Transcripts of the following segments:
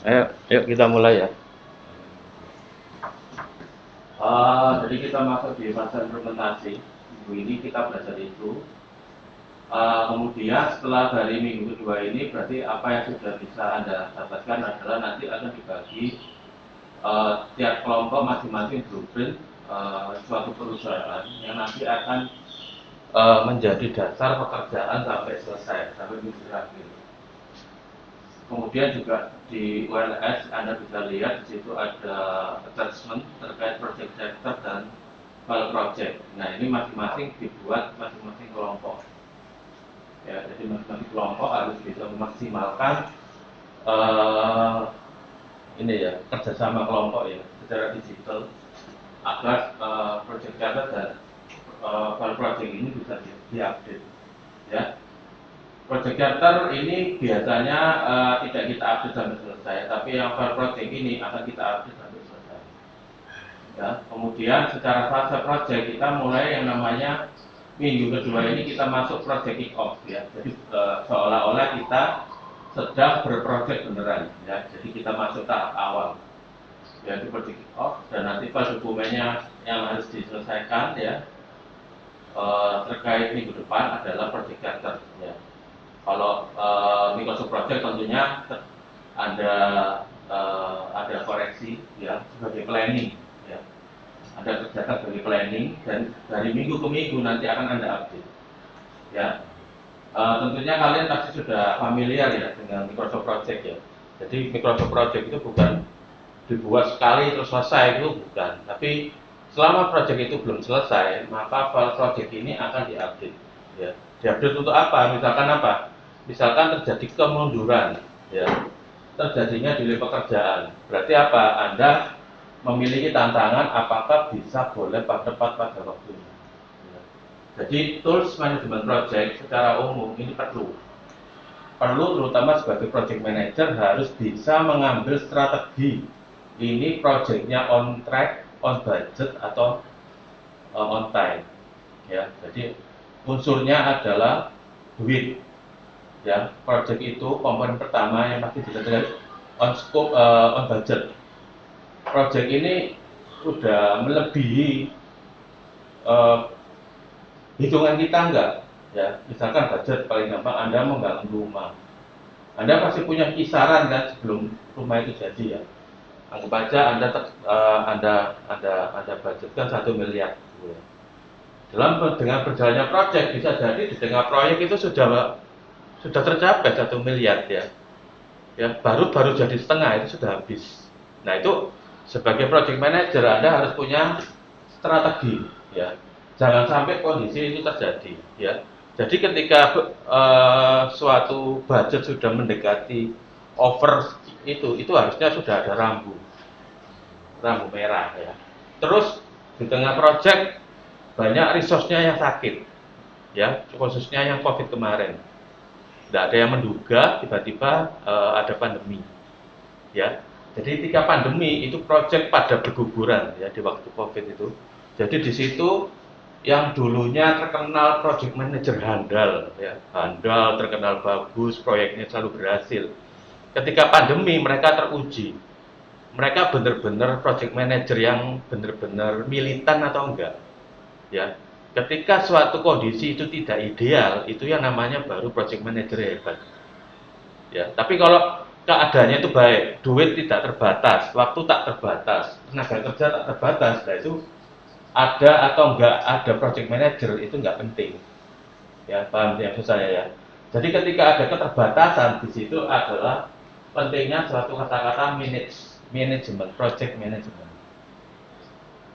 Ayo kita mulai ya. Jadi kita masuk di fase implementasi. Minggu ini kita belajar itu. Kemudian setelah dari minggu kedua ini, berarti apa yang sudah bisa Anda dapatkan adalah nanti akan dibagi tiap kelompok masing-masing blueprint suatu perusahaan yang nanti akan menjadi dasar pekerjaan sampai selesai, sampai minggu terakhir. Kemudian juga di ULS Anda bisa lihat di situ ada attachment terkait project sector dan file project. Nah, ini masing-masing dibuat masing-masing kelompok. Ya, jadi masing-masing kelompok harus bisa memaksimalkan ini ya, kerjasama kelompok ya secara digital agar project sector dan file project ini bisa diupdate. Ya, project charter ini biasanya tidak kita update sampai selesai, tapi yang file project ini akan kita update sampai selesai. Ya, kemudian secara fase project kita mulai yang namanya minggu kedua ini kita masuk project kick off ya. Jadi seolah-olah kita sedang berproject beneran ya. Jadi kita masuk tahap awal yaitu project kick off dan nanti file dokumennya yang harus diselesaikan ya terkait minggu depan adalah project charter ya. Kalau Microsoft Project tentunya ada koreksi ya sebagai planning ya. Anda kerjakan sebagai planning dan dari minggu ke minggu nanti akan Anda update. Ya. Tentunya kalian pasti sudah familiar ya dengan Microsoft Project ya. Jadi Microsoft Project itu bukan dibuat sekali terus selesai, itu bukan. Tapi selama project itu belum selesai, maka file project ini akan diupdate. Ya. Diupdate untuk apa? Misalkan apa? Misalkan terjadi kemunduran, ya, terjadinya delay pekerjaan. Berarti apa? Anda memiliki tantangan apakah bisa boleh tepat pada waktunya. Ya. Jadi tools management project secara umum ini perlu terutama sebagai project manager harus bisa mengambil strategi ini projectnya on track, on budget atau on time. Ya, jadi unsurnya adalah duit. Ya, project itu komponen pertama yang pasti ditentukan on scope, on budget. Project ini sudah melebihi hitungan kita enggak? Ya, misalkan budget paling gampang Anda membangun rumah. Anda pasti punya kisaran kan sebelum rumah itu jadi ya. Anggap aja Anda budgetkan 1 miliar. Dengan berjalannya project bisa jadi di tengah proyek itu sudah tercapai 1 miliar ya. Ya, baru jadi setengah itu sudah habis. Nah, itu sebagai project manager Anda harus punya strategi ya. Jangan sampai kondisi itu terjadi ya. Jadi ketika suatu budget sudah mendekati over itu harusnya sudah ada rambu merah ya. Terus di tengah project banyak resource-nya yang sakit ya, khususnya yang COVID kemarin. Tidak ada yang menduga tiba-tiba ada pandemi ya. Jadi ketika pandemi itu project pada berguguran ya di waktu COVID itu. Jadi di situ yang dulunya terkenal project manager handal ya, terkenal bagus, proyeknya selalu berhasil. Ketika pandemi mereka teruji. Mereka benar-benar project manager yang benar-benar militan atau enggak ya. Ketika suatu kondisi itu tidak ideal, itu yang namanya baru project manager hebat. Ya, tapi kalau keadaannya itu baik, duit tidak terbatas, waktu tak terbatas, tenaga kerja tak terbatas, nah itu ada atau enggak ada project manager itu enggak penting. Ya, paham ya maksud saya ya. Jadi ketika ada keterbatasan di situ adalah pentingnya suatu kata-kata management, project management.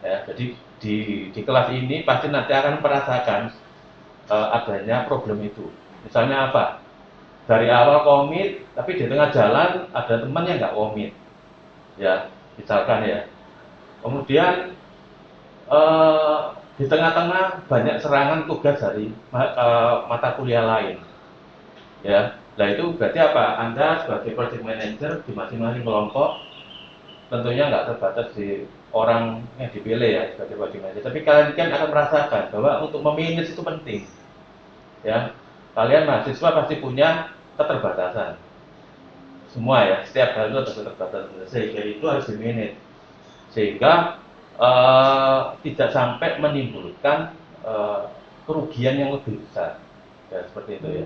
Ya, jadi di kelas ini pasti nanti akan merasakan adanya problem itu. Misalnya apa? Dari awal komit, tapi di tengah jalan ada teman yang nggak komit. Ya, misalkan ya. Kemudian di tengah-tengah banyak serangan tugas dari mata kuliah lain. Ya, nah itu berarti apa? Anda sebagai project manager di masing-masing kelompok tentunya nggak terbatas di orang yang dipilih ya sebagai project manager. Tapi kalian kan akan merasakan bahwa untuk memanage itu penting. Ya, kalian mahasiswa pasti punya keterbatasan. semua ya, setiap hal itu ada keterbatasan, sehingga itu harus di-manage, sehingga tidak sampai menimbulkan kerugian yang lebih besar, ya seperti itu ya.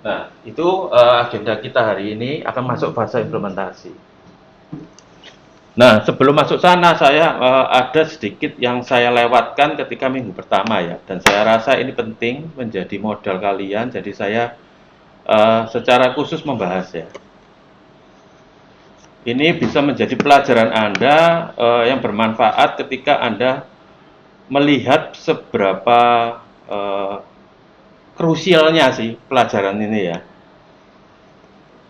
Nah, itu agenda kita hari ini akan masuk fase implementasi. Nah, sebelum masuk sana, saya ada sedikit yang saya lewatkan ketika minggu pertama ya, dan saya rasa ini penting menjadi modal kalian, jadi saya secara khusus membahas ya. Ini bisa menjadi pelajaran Anda yang bermanfaat ketika Anda melihat seberapa krusialnya sih pelajaran ini ya.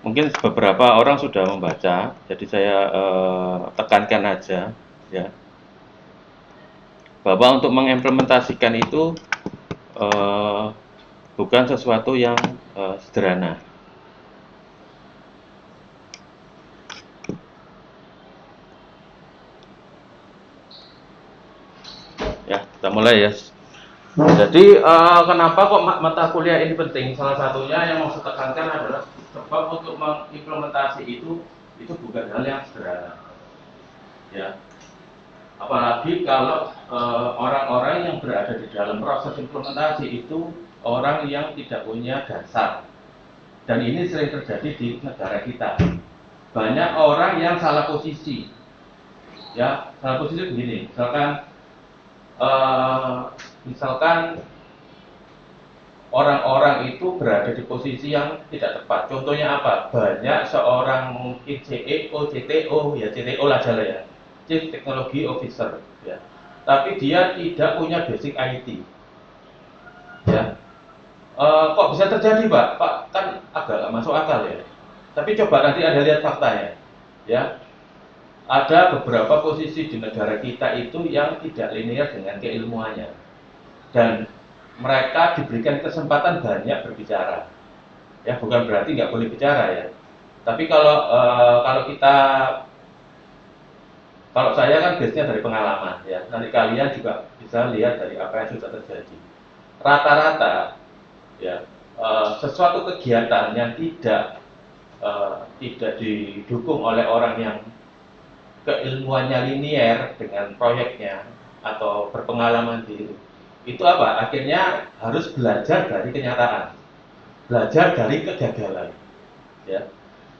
Mungkin beberapa orang sudah membaca, jadi saya tekankan aja ya, bahwa untuk mengimplementasikan itu bukan sesuatu yang sederhana. Ya, kita mulai ya. Jadi kenapa kok mata kuliah ini penting? Salah satunya yang mau saya tekankan adalah sebab untuk mengimplementasi itu bukan hal yang sederhana. Ya, apalagi kalau orang-orang yang berada di dalam proses implementasi itu orang yang tidak punya dasar. Dan ini sering terjadi di negara kita. Banyak orang yang salah posisi. Ya, salah posisi begini. Misalkan orang-orang itu berada di posisi yang tidak tepat. Contohnya apa? Banyak seorang mungkin CEO, CTO, ya CTO lah jalan ya, Chief Technology Officer, ya. Tapi dia tidak punya basic IT, ya. Kok bisa terjadi, Pak? Pak, kan agak masuk akal ya. Tapi coba nanti Anda lihat faktanya, ya. Ada beberapa posisi di negara kita itu yang tidak linear dengan keilmuannya, dan mereka diberikan kesempatan banyak berbicara. Ya, bukan berarti nggak boleh bicara ya. Tapi kalau saya kan biasanya dari pengalaman ya. Nanti kalian juga bisa lihat dari apa yang sudah terjadi. Rata-rata ya sesuatu kegiatan yang tidak didukung oleh orang yang keilmuannya linear dengan proyeknya atau berpengalaman itu apa? Akhirnya harus belajar dari kenyataan, belajar dari kegagalan. Ya.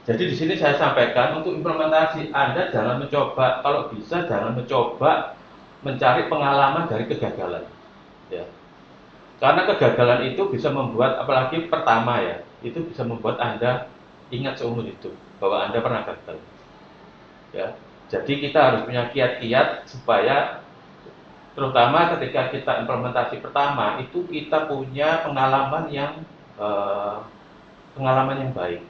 Jadi di sini saya sampaikan untuk implementasi Anda jangan mencoba, kalau bisa jangan mencoba mencari pengalaman dari kegagalan. Ya. Karena kegagalan itu bisa membuat, apalagi pertama ya, itu bisa membuat Anda ingat seumur hidup bahwa Anda pernah gagal. Ya. Jadi kita harus punya kiat-kiat supaya terutama ketika kita implementasi pertama itu kita punya pengalaman yang baik,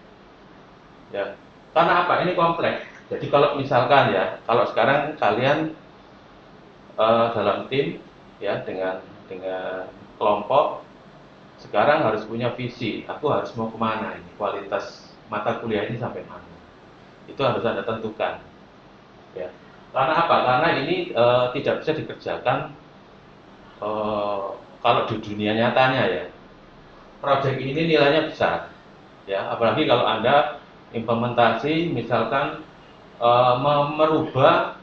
ya. Karena apa? Ini kompleks. Jadi kalau misalkan ya, kalau sekarang kalian dalam tim, ya dengan kelompok, sekarang harus punya visi. Aku harus mau kemana ini? Kualitas mata kuliah ini sampai mana? Itu harus Anda tentukan. Ya. Karena apa? Karena ini tidak bisa dikerjakan kalau di dunia nyatanya ya. Proyek ini nilainya besar, ya. Apalagi kalau Anda implementasi, misalkan merubah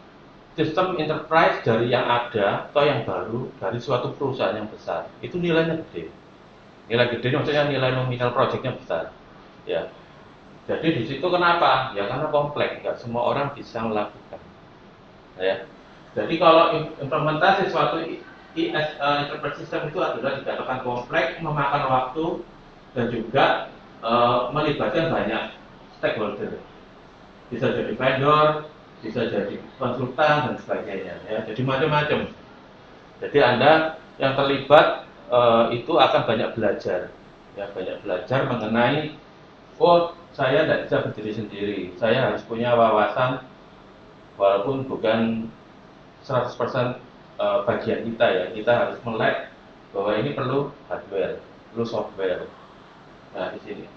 sistem enterprise dari yang ada atau yang baru dari suatu perusahaan yang besar, itu nilainya gede. Nilai gede maksudnya nilai nominal proyeknya besar, ya. Jadi di situ kenapa? Ya karena kompleks, nggak semua orang bisa melakukan. Ya. Jadi kalau implementasi suatu enterprise system itu adalah dikatakan kompleks, memakan waktu dan juga melibatkan banyak stakeholder. Bisa jadi vendor, bisa jadi konsultan dan sebagainya. Ya. Jadi macam-macam. Jadi Anda yang terlibat itu akan banyak belajar, ya banyak belajar mengenai saya tidak bisa berdiri sendiri, saya harus punya wawasan. Walaupun bukan 100% bagian kita ya, kita harus melek bahwa ini perlu hardware, perlu software. Nah di sini,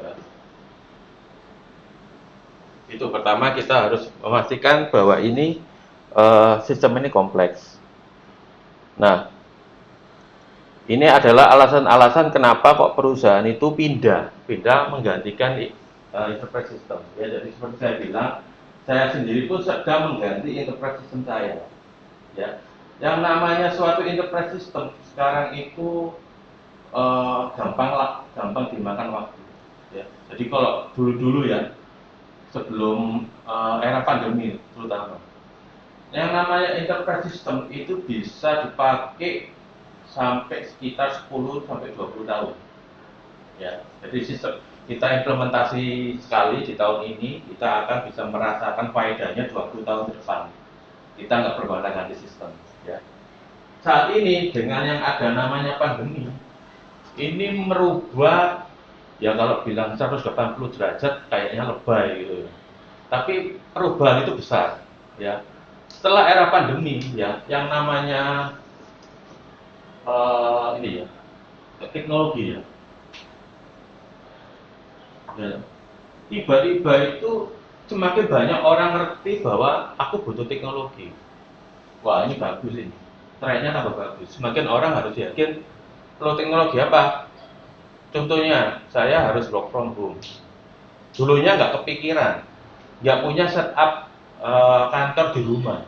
ya. Itu pertama kita harus memastikan bahwa ini sistem ini kompleks. Nah, ini adalah alasan-alasan kenapa kok perusahaan itu pindah menggantikan enterprise system. Ya, jadi seperti saya bilang, saya sendiri pun sedang mengganti enterprise system saya. Ya, yang namanya suatu enterprise system sekarang itu gampang dimakan waktu. Ya, jadi kalau dulu-dulu ya, sebelum era pandemi terutama, yang namanya enterprise system itu bisa dipakai sampai sekitar 10 sampai 20 tahun. Ya, jadi sistem kita implementasi sekali di tahun ini, kita akan bisa merasakan faedahnya 20 tahun ke depan. Kita nggak bergonta ganti sistem. Ya. Saat ini dengan yang ada namanya pandemi, ini merubah, ya kalau bilang 180 derajat kayaknya lebay gitu ya. Tapi perubahan itu besar, ya. Setelah era pandemi, ya, yang namanya ini ya, teknologi ya. Ya. Tiba-tiba itu semakin banyak orang ngerti bahwa aku butuh teknologi. Wah, ini bagus ini. Trennya tambah bagus. Semakin orang harus yakin perlu teknologi apa. Contohnya, saya harus work from home. Dulunya nggak kepikiran, nggak punya setup kantor di rumah.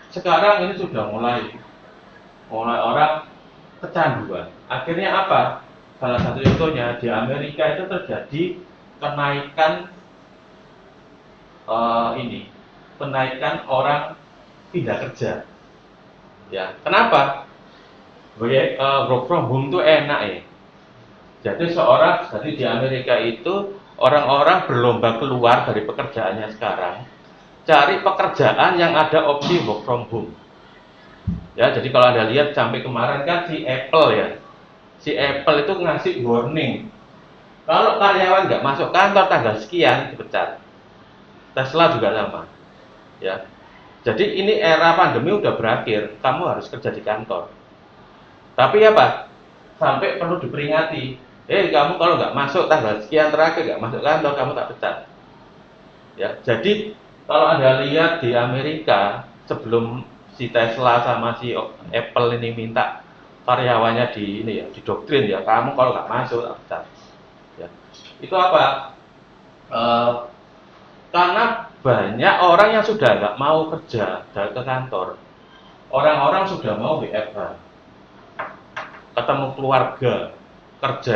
Sekarang ini sudah mulai orang kecanduan. Akhirnya apa? Salah satu contohnya di Amerika itu terjadi kenaikan kenaikan orang pindah kerja. Ya, kenapa? Work from home itu enak ya. Jadi di Amerika itu orang-orang berlomba keluar dari pekerjaannya sekarang, cari pekerjaan yang ada opsi work from home. Ya, jadi kalau Anda lihat sampai kemarin kan si Apple itu ngasih warning, kalau karyawan nggak masuk kantor tanggal sekian dipecat. Tesla juga sama. Ya, jadi ini era pandemi udah berakhir, kamu harus kerja di kantor. Tapi apa? Sampai perlu diperingati. Kamu kalau nggak masuk tanggal sekian terakhir nggak masuk kantor, kamu tak pecat. Ya, jadi kalau Anda lihat di Amerika sebelum si Tesla sama si Apple ini minta karyawannya didoktrin ya, kamu kalau nggak masuk tak pecat. Ya, itu apa? Karena banyak orang yang sudah nggak mau kerja ke kantor, orang-orang sudah mau WFH, ketemu keluarga, kerja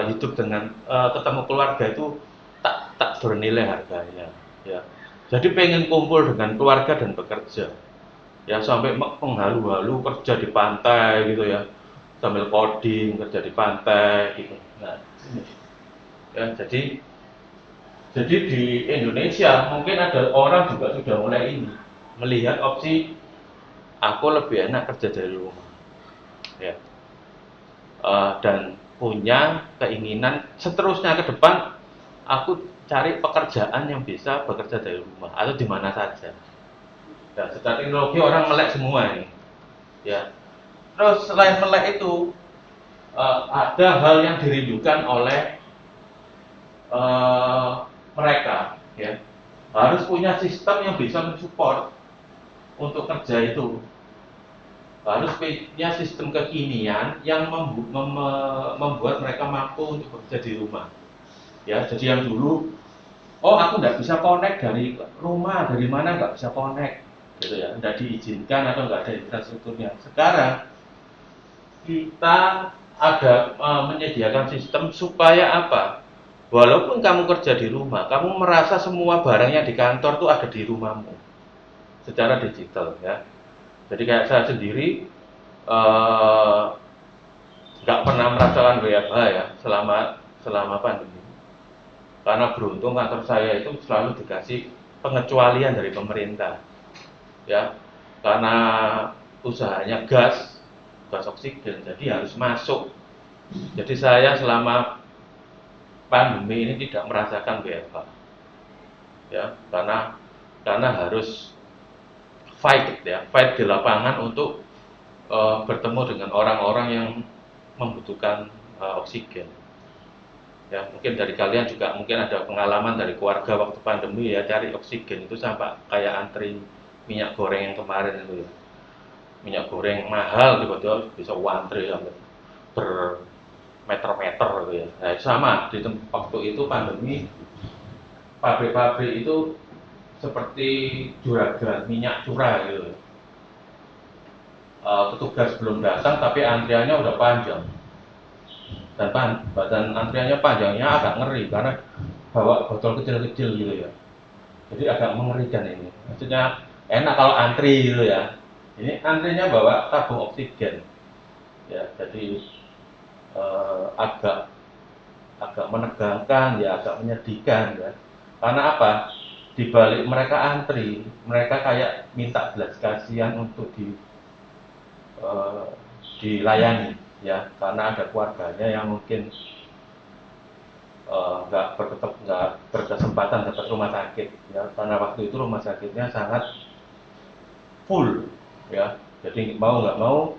hidup dengan ketemu keluarga itu tak bernilai harganya. Ya, jadi pengen kumpul dengan keluarga dan bekerja. Ya, sampai menghalu-halu kerja di pantai gitu ya, sambil coding kerja di pantai gitu. Nah, ya, jadi di Indonesia mungkin ada orang juga sudah mulai ini melihat opsi aku lebih enak kerja dari rumah, ya, dan punya keinginan seterusnya ke depan aku cari pekerjaan yang bisa bekerja dari rumah atau di mana saja. Ya, secara teknologi orang melek semua ini, ya. Terus selain melek itu ada hal yang dirindukan oleh mereka, ya, harus punya sistem yang bisa mensupport untuk kerja itu, harus punya sistem kekinian yang membuat mereka mampu untuk bekerja di rumah. Ya, jadi yang dulu, aku nggak bisa connect dari rumah, dari mana nggak bisa connect, gitu ya, nggak diizinkan atau nggak ada infrastrukturnya. Sekarang kita ada menyediakan sistem supaya apa? Walaupun kamu kerja di rumah, kamu merasa semua barangnya di kantor tuh ada di rumahmu secara digital, ya. Jadi kayak saya sendiri nggak pernah merasakan WFH ya selama pandemi. Karena beruntung kantor saya itu selalu dikasih pengecualian dari pemerintah, ya. Karena usahanya gas oksigen, jadi harus masuk. Jadi saya selama pandemi ini tidak merasakan WFH, ya, karena harus fight di lapangan untuk bertemu dengan orang-orang yang membutuhkan oksigen. Ya, mungkin dari kalian juga mungkin ada pengalaman dari keluarga waktu pandemi ya, cari oksigen itu sampai kayak antri minyak goreng yang kemarin itu ya. Minyak goreng mahal tiba-tiba bisa antri sampai bermeter-meter gitu ya. Nah, sama di waktu itu pandemi pabrik-pabrik itu seperti juragan minyak curah gitu. Petugas belum datang tapi antriannya udah panjang, dan antriannya panjangnya agak ngeri karena bawa botol kecil-kecil gitu ya. Jadi agak mengerikan ini. Maksudnya enak kalau antri gitu ya. Ini antrinya bawa tabung oksigen. Ya, jadi agak agak menegangkan ya, agak menyedihkan ya. Karena apa? Di balik mereka antri, mereka kayak minta belas kasihan untuk eh, dilayani ya, karena ada keluarganya yang mungkin nggak berkesempatan dapat rumah sakit ya, karena waktu itu rumah sakitnya sangat full ya. Jadi mau nggak mau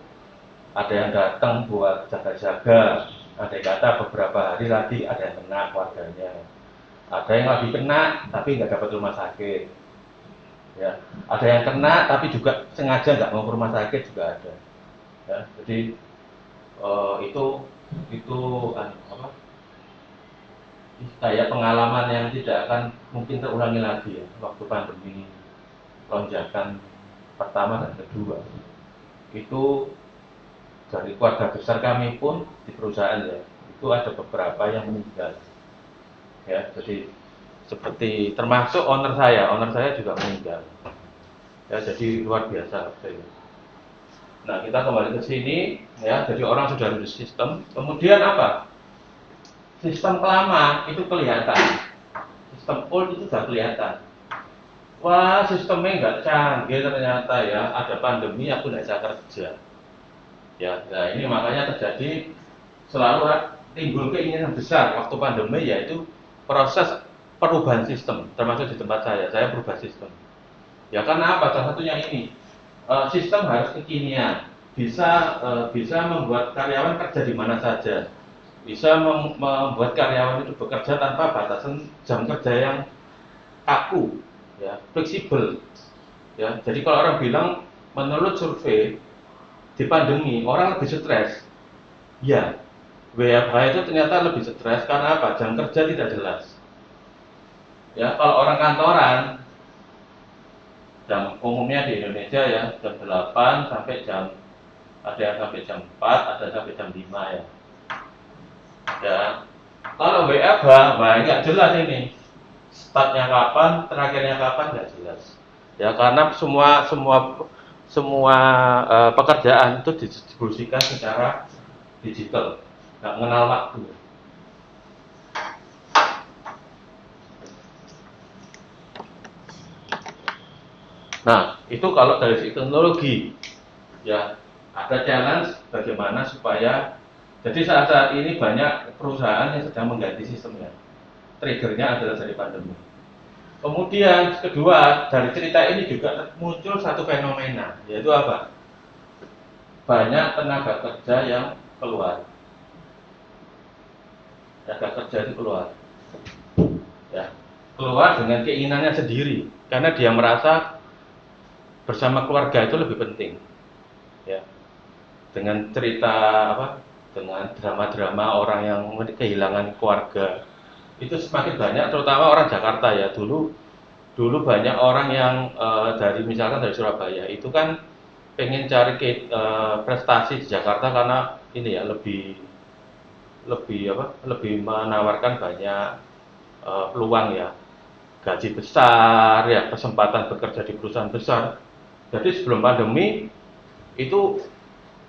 ada yang datang buat jaga-jaga, ada yang kata beberapa hari lagi ada yang kena keluarganya, ada yang lagi kena tapi nggak dapat rumah sakit ya, ada yang kena tapi juga sengaja nggak mau ke rumah sakit juga ada ya. Jadi itu apa, kayak pengalaman yang tidak akan mungkin terulangi lagi ya, waktu pandemi lonjakan pertama dan kedua. Itu dari keluarga besar kami pun di perusahaan ya, itu ada beberapa yang meninggal ya. Jadi seperti termasuk owner saya juga meninggal ya, jadi luar biasa. Nah, kita kembali ke sini ya. Jadi orang sudah ada sistem, kemudian apa, sistem lama itu kelihatan, sistem old itu sudah kelihatan. Wah, sistemnya nggak canggih ternyata ya, ada pandemi aku nggak bisa kerja ya. Nah, ini makanya terjadi selalu timbul keinginan besar waktu pandemi, yaitu proses perubahan sistem. Termasuk di tempat saya berubah sistem ya. Karena apa? Salah satunya ini, sistem harus kekinian, bisa membuat karyawan kerja di mana saja, bisa membuat karyawan itu bekerja tanpa batasan jam kerja yang kaku ya, fleksibel ya. Jadi kalau orang bilang, menurut survei di pandemi orang lebih stres ya, WFH itu ternyata lebih stres karena apa? Jam kerja tidak jelas ya. Kalau orang kantoran, jam umumnya di Indonesia ya, jam 8 sampai ada yang sampai jam 4, ada sampai jam 5 ya. Ya, kalau WFH, nggak jelas ini. Startnya kapan, terakhirnya kapan, nggak jelas. Ya, karena semua pekerjaan itu didistribusikan secara digital, nggak mengenal waktu. Nah, itu kalau dari segi teknologi, ya ada challenge bagaimana supaya, jadi saat ini banyak perusahaan yang sedang mengganti sistemnya. Triggernya adalah dari pandemi. Kemudian kedua, dari cerita ini juga muncul satu fenomena, yaitu apa? Banyak tenaga kerja yang keluar. Tenaga kerja itu keluar. Ya, keluar dengan keinginannya sendiri, karena dia merasa bersama keluarga itu lebih penting. Ya, dengan cerita apa? Dengan drama-drama orang yang kehilangan keluarga itu semakin banyak, terutama orang Jakarta ya. Dulu banyak orang yang dari, misalkan dari Surabaya itu kan pengen cari prestasi di Jakarta karena ini ya, lebih menawarkan banyak peluang ya, gaji besar ya, kesempatan bekerja di perusahaan besar. Jadi sebelum pandemi itu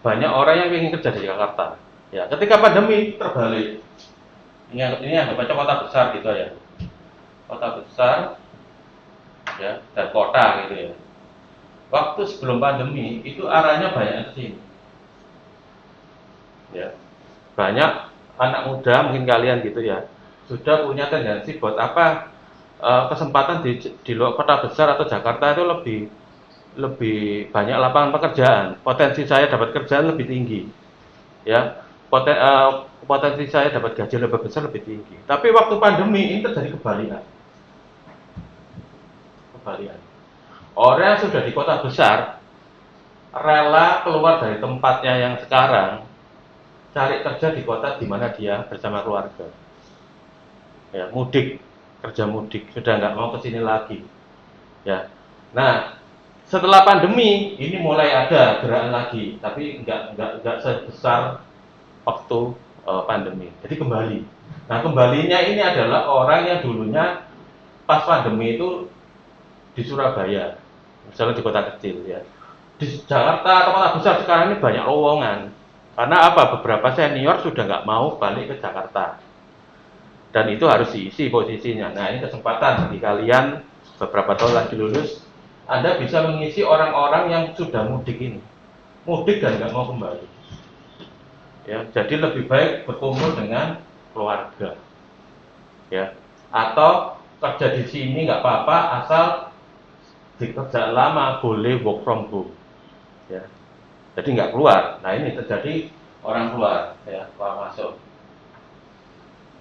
banyak orang yang ingin kerja di Jakarta ya. Ketika pandemi terbalik, ini anggap aja kota besar gitu ya, kota besar ya, dan kota gitu ya. Waktu sebelum pandemi itu arahnya banyak ke sini ya. Banyak anak muda, mungkin kalian gitu ya, sudah punya tendensi buat apa, kesempatan di luar kota besar atau Jakarta itu lebih banyak lapangan pekerjaan, potensi saya dapat kerjaan lebih tinggi ya, potensi saya dapat gaji lebih besar lebih tinggi. Tapi waktu pandemi ini terjadi kebalikan. Orang yang sudah di kota besar rela keluar dari tempatnya yang sekarang, cari kerja di kota di mana dia bersama keluarga ya, mudik kerja mudik, sudah nggak mau ke sini lagi. Ya. Nah, setelah pandemi ini mulai ada gerakan lagi, tapi nggak sebesar waktu pandemi. Jadi kembali. Nah, kembalinya ini adalah orang yang dulunya pas pandemi itu di Surabaya, misalnya di kota kecil ya. Di Jakarta atau kota besar sekarang ini banyak lowongan. Karena apa? Beberapa senior sudah nggak mau balik ke Jakarta. Dan itu harus diisi posisinya. Nah, ini kesempatan bagi kalian beberapa tahun lagi lulus, Anda bisa mengisi orang-orang yang sudah mudik ini. Mudik dan nggak mau kembali. Ya, jadi lebih baik berkumpul dengan keluarga. Ya. Atau kerja di sini nggak apa-apa asal di kerjaan lama boleh work from home. Ya. Jadi nggak keluar. Nah, ini terjadi orang keluar, ya, keluar masuk.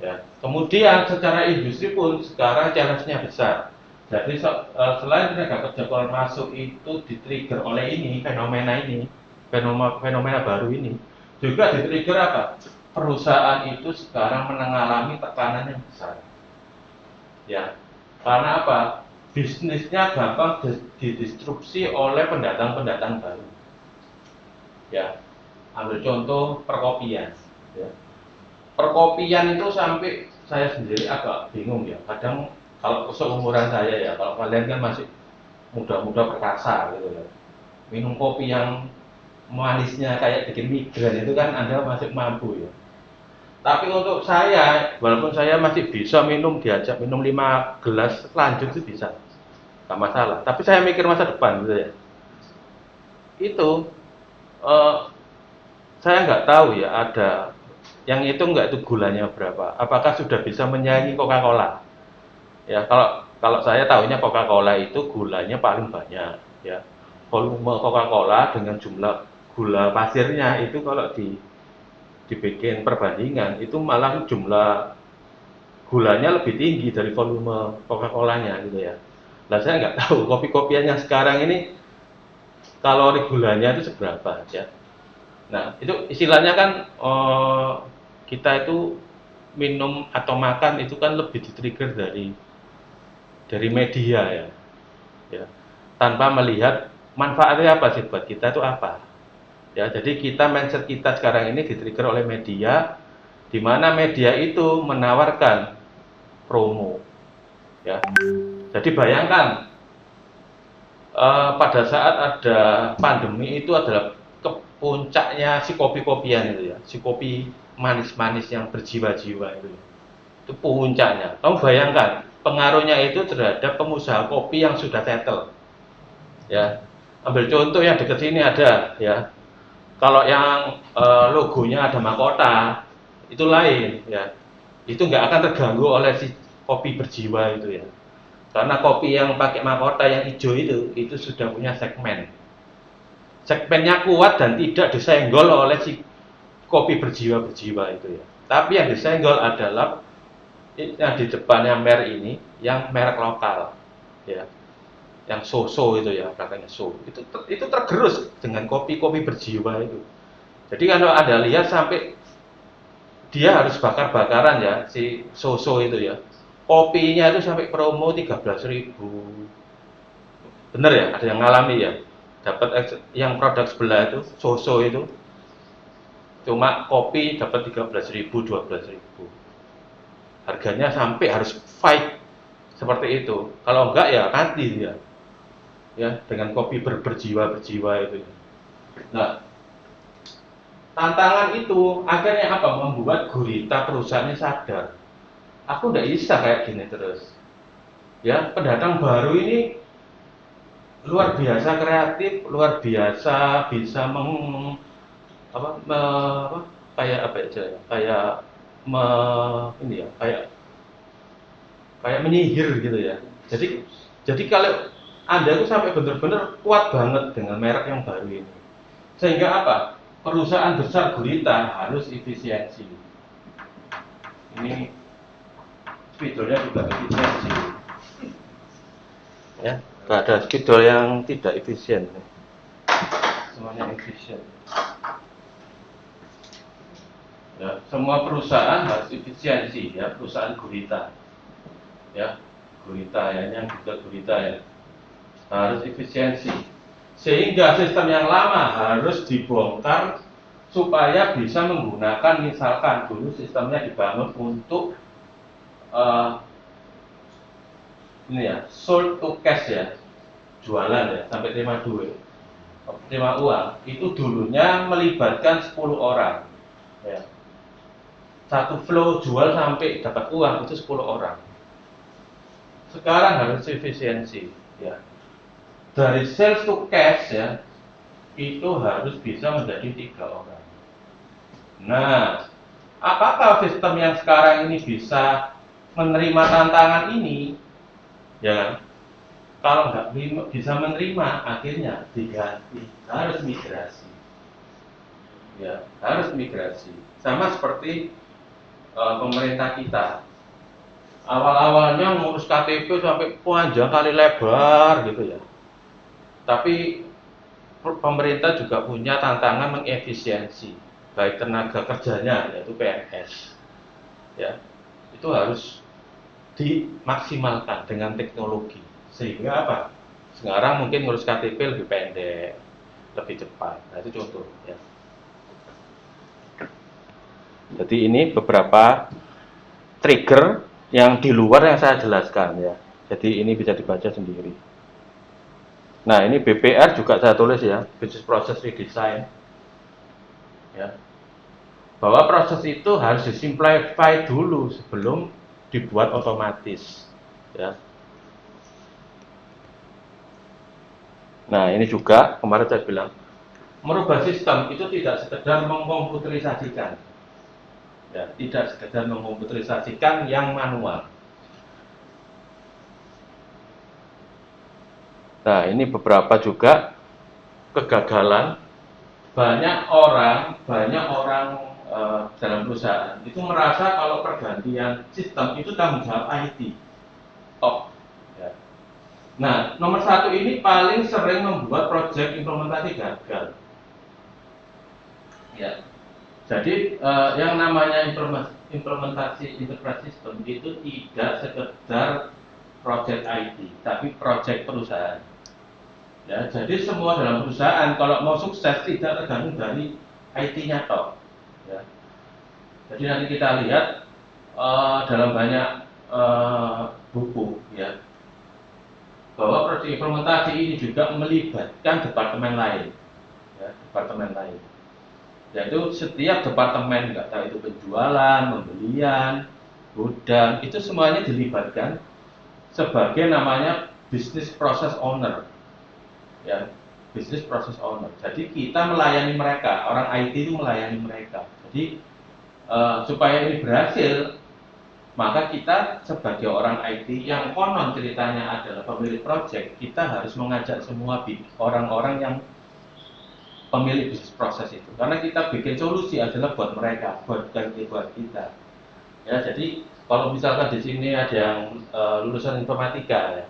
Ya. Kemudian secara industri pun sekarang challenge-nya besar. Jadi selain tenaga kerja keluar masuk itu di-trigger oleh ini, fenomena baru ini, juga di-trigger apa? Perusahaan itu sekarang mengalami tekanan yang besar. Ya. Karena apa? Bisnisnya gampang didistrupsi oleh pendatang-pendatang baru. Ya. Ambil contoh perkopian. Ya. Perkopian itu sampai saya sendiri agak bingung ya. Kadang kalau seumuran saya ya, kalau kalian kan masih muda-muda perkasa gitu ya. Minum kopi yang manisnya kayak bikin migrain itu kan Anda masih mampu ya. Tapi untuk saya, walaupun saya masih bisa minum, diajak minum 5 gelas lanjut itu bisa, nggak masalah. Tapi saya mikir masa depan gitu ya. Itu eh, saya nggak tahu ya ada yang itu nggak itu gulanya berapa. Apakah sudah bisa menyaingi Coca-Cola? Ya, kalau saya tahunya Coca-Cola itu gulanya paling banyak, ya. Volume Coca-Cola dengan jumlah gula pasirnya itu kalau dibikin perbandingan itu malah jumlah gulanya lebih tinggi dari volume Coca-Colanya gitu ya. Nah, saya nggak tahu kopi-kopian yang sekarang ini kalori gulanya itu seberapa ya. Nah, itu istilahnya kan kita itu minum atau makan itu kan lebih di-trigger dari media ya. Ya. Tanpa melihat manfaatnya apa sih buat kita itu apa. Ya, jadi mindset kita sekarang ini di-trigger oleh media di mana media itu menawarkan promo. Ya. Jadi bayangkan pada saat ada pandemi itu adalah ke puncaknya si kopi-kopian itu ya, si kopi manis-manis yang berjiwa-jiwa itu. Itu puncaknya. Kamu bayangkan pengaruhnya itu terhadap pengusaha kopi yang sudah settle. Ya, ambil contoh yang dekat sini ada ya. Kalau yang logonya ada mahkota itu lain ya. Itu nggak akan terganggu oleh si kopi berjiwa itu ya. Karena kopi yang pakai mahkota yang hijau itu sudah punya segmen. Segmennya kuat dan tidak disenggol oleh si kopi berjiwa-berjiwa itu ya. Tapi yang disenggol adalah yang di depannya merek ini, yang merek lokal, ya, yang so-so itu ya katanya so. Itu tergerus dengan kopi-kopi berjiwa itu. Jadi kalau Anda lihat sampai dia harus bakar-bakaran ya si so-so itu ya. Kopinya itu sampai promo 13.000. Bener ya, ada yang ngalami ya. Dapat yang produk sebelah itu, so-so itu cuma kopi dapat 13.000, 12.000. Harganya sampai harus fight seperti itu. Kalau enggak ya mati dia. Ya, dengan kopi berjiwa-berjiwa itu. Nah, tantangan itu akhirnya apa? Membuat gurita perusahaannya sadar. Aku enggak bisa kayak gini terus. Ya, pendatang baru ini luar biasa kreatif, luar biasa bisa apa, apa kayak apa ya, kayak ini ya, kayak menyihir gitu ya. Jadi kalau Anda itu sampai benar-benar kuat banget dengan merek yang baru ini. Sehingga apa? Perusahaan besar gurita harus efisiensi. Ini spidolnya juga efisiensi. Ya, nggak ada spidol yang tidak efisien. Semuanya efisien. Ya, semua perusahaan harus efisiensi ya, perusahaan gurita. ya, gurita ya, yang juga gurita ya, harus efisiensi, sehingga sistem yang lama harus dibongkar supaya bisa menggunakan, misalkan dulu sistemnya dibangun untuk uh, ini ya, sold to cash ya, jualan ya, sampai terima duit, terima uang, itu dulunya melibatkan 10 orang ya. Satu flow jual sampai dapat uang itu 10 orang. Sekarang harus efisiensi ya. Dari sales to cash ya, itu harus bisa menjadi 3 orang. Nah, apakah sistem yang sekarang ini bisa menerima tantangan ini? Ya kan? Kalau nggak bisa menerima, akhirnya diganti, harus migrasi. Ya, harus migrasi. Sama seperti pemerintah kita. Awal-awalnya ngurus KTP sampai panjang kali lebar gitu ya. Tapi pemerintah juga punya tantangan mengefisiensi baik tenaga kerjanya, yaitu PNS. Ya, itu harus dimaksimalkan dengan teknologi. Sehingga apa? Sekarang mungkin ngurus KTP lebih pendek, lebih cepat. Nah, itu contoh ya. Jadi ini beberapa trigger yang di luar yang saya jelaskan ya. Jadi ini bisa dibaca sendiri. Nah, ini BPR juga saya tulis ya, Business Process Redesign. Ya. Bahwa proses itu harus disimplify dulu sebelum dibuat otomatis. Ya. Nah, ini juga kemarin saya bilang, merubah sistem itu tidak sekedar mengkomputerisasikan. Ya, tidak sekedar mengkomputerisasikan yang manual. Nah, ini beberapa juga kegagalan banyak orang dalam perusahaan itu merasa kalau pergantian sistem itu tanggung jawab IT. Top. Ya. Nah, nomor satu ini paling sering membuat proyek implementasi gagal. Ya. Jadi yang namanya implementasi enterprise system itu tidak sekedar proyek IT, tapi proyek perusahaan. Ya, jadi semua dalam perusahaan kalau mau sukses tidak tergantung dari IT-nya toh. Ya. Jadi nanti kita lihat dalam banyak buku ya, bahwa proyek implementasi ini juga melibatkan departemen lain, ya, departemen lain. Yaitu setiap departemen, nggak tahu itu penjualan, pembelian, gudang, itu semuanya dilibatkan sebagai namanya business process owner. Ya, business process owner. Jadi kita melayani mereka, orang IT itu melayani mereka. Jadi supaya ini berhasil, maka kita sebagai orang IT yang konon ceritanya adalah pemilik project, kita harus mengajak semua orang-orang yang pemilik bisnis proses itu. Karena kita bikin solusi adalah buat mereka, buat kita. Ya, jadi kalau misalkan di sini ada yang lulusan informatika ya.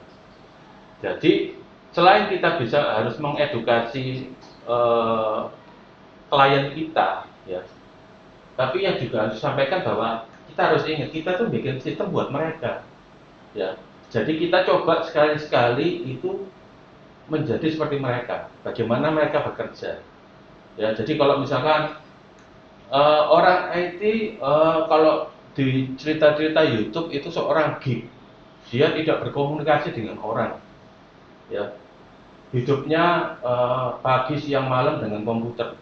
Jadi selain kita bisa harus mengedukasi klien kita ya, tapi yang juga harus disampaikan bahwa kita harus ingat kita tuh bikin sistem buat mereka ya. Jadi kita coba sekali-sekali itu menjadi seperti mereka, bagaimana mereka bekerja ya. Jadi kalau misalkan orang IT kalau di cerita-cerita YouTube itu seorang geek, dia tidak berkomunikasi dengan orang ya, hidupnya pagi siang malam dengan komputer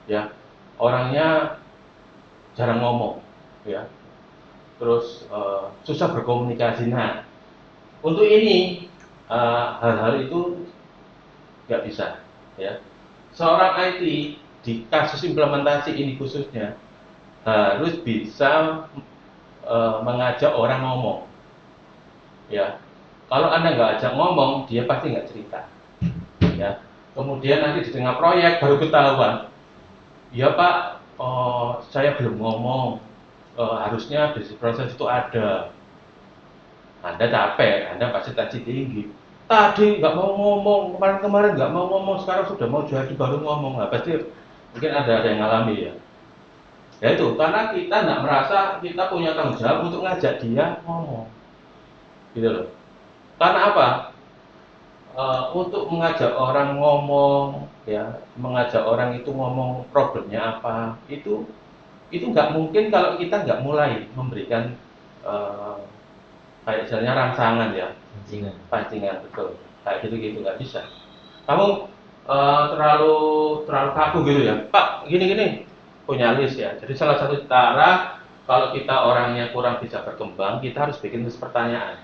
ya, orangnya jarang ngomong ya, terus susah berkomunikasi. Nah, untuk ini hal-hal itu nggak bisa ya. Seorang IT di kasus implementasi ini khususnya harus bisa mengajak orang ngomong ya. Kalau Anda nggak ajak ngomong, dia pasti nggak cerita ya. Kemudian nanti di tengah proyek baru ketahuan, ya Pak, saya belum ngomong, harusnya bisnis proses itu ada. Anda capek, Anda pasti tadi tinggi. Tadi nggak mau ngomong, kemarin-kemarin nggak mau ngomong, sekarang sudah mau jadi baru ngomong. Nah, pasti mungkin ada yang ngalami ya. Ya itu, karena kita nggak merasa kita punya tanggung jawab untuk ngajak dia ngomong. gitu loh. Karena apa? Untuk mengajak orang ngomong, ya, mengajak orang itu ngomong problemnya apa, itu nggak mungkin kalau kita nggak mulai memberikan eh, kayak misalnya rangsangan ya, Pancingan. pancingan betul, kayak gitu-gitu nggak bisa. Kamu terlalu terlalu kaku gitu ya, Pak, gini-gini punya list ya. Jadi salah satu cara kalau kita orangnya kurang bisa berkembang, kita harus bikin list pertanyaan.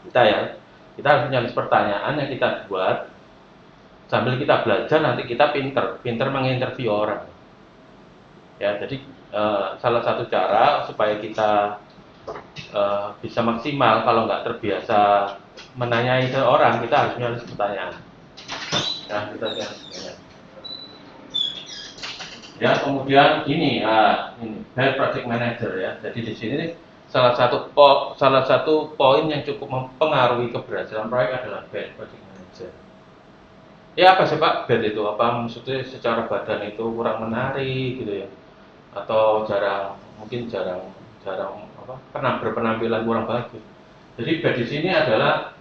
Kita ya, kita harus punya list pertanyaan yang kita buat sambil kita belajar nanti kita pinter menginterview orang. Ya, jadi salah satu cara supaya kita bisa maksimal kalau nggak terbiasa menanyai seorang, kita harus punya list pertanyaan. Nah, kita punya list pertanyaan. Ya, kemudian ini bad project manager ya. Jadi di sini nih, salah satu poin yang cukup mempengaruhi keberhasilan proyek adalah bad project manager. Ya apa sih Pak bad itu? Apa maksudnya secara badan itu kurang menarik gitu ya? Atau mungkin jarang jarang apa berpenampilan kurang bagus. Jadi bad di sini adalah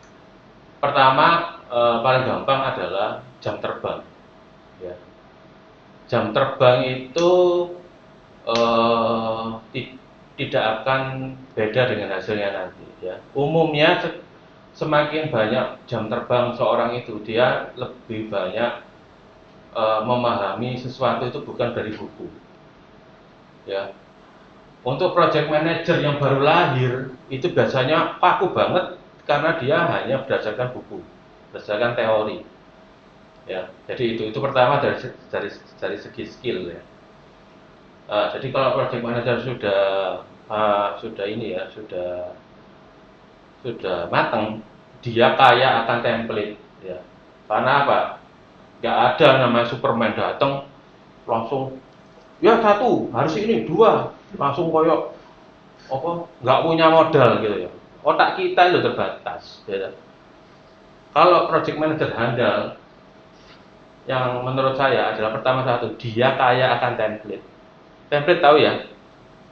pertama paling gampang adalah jam terbang. Ya. Jam terbang itu eh, tidak akan beda dengan hasilnya nanti. Ya. Umumnya semakin banyak jam terbang seorang itu, dia lebih banyak memahami sesuatu itu bukan dari buku. Ya. Untuk project manager yang baru lahir itu biasanya kaku banget karena dia hanya berdasarkan buku, berdasarkan teori. Ya, jadi itu pertama dari segi skill ya. Jadi kalau project manager sudah ini ya sudah matang, dia kaya akan template ya. Karena apa? Nggak ada namanya Superman datang langsung ya satu harus ini dua langsung koyok apa nggak punya modal gitu ya. Otak kita itu terbatas. Ya. Kalau project manager handal, yang menurut saya adalah pertama satu dia kaya akan template. Template tahu ya?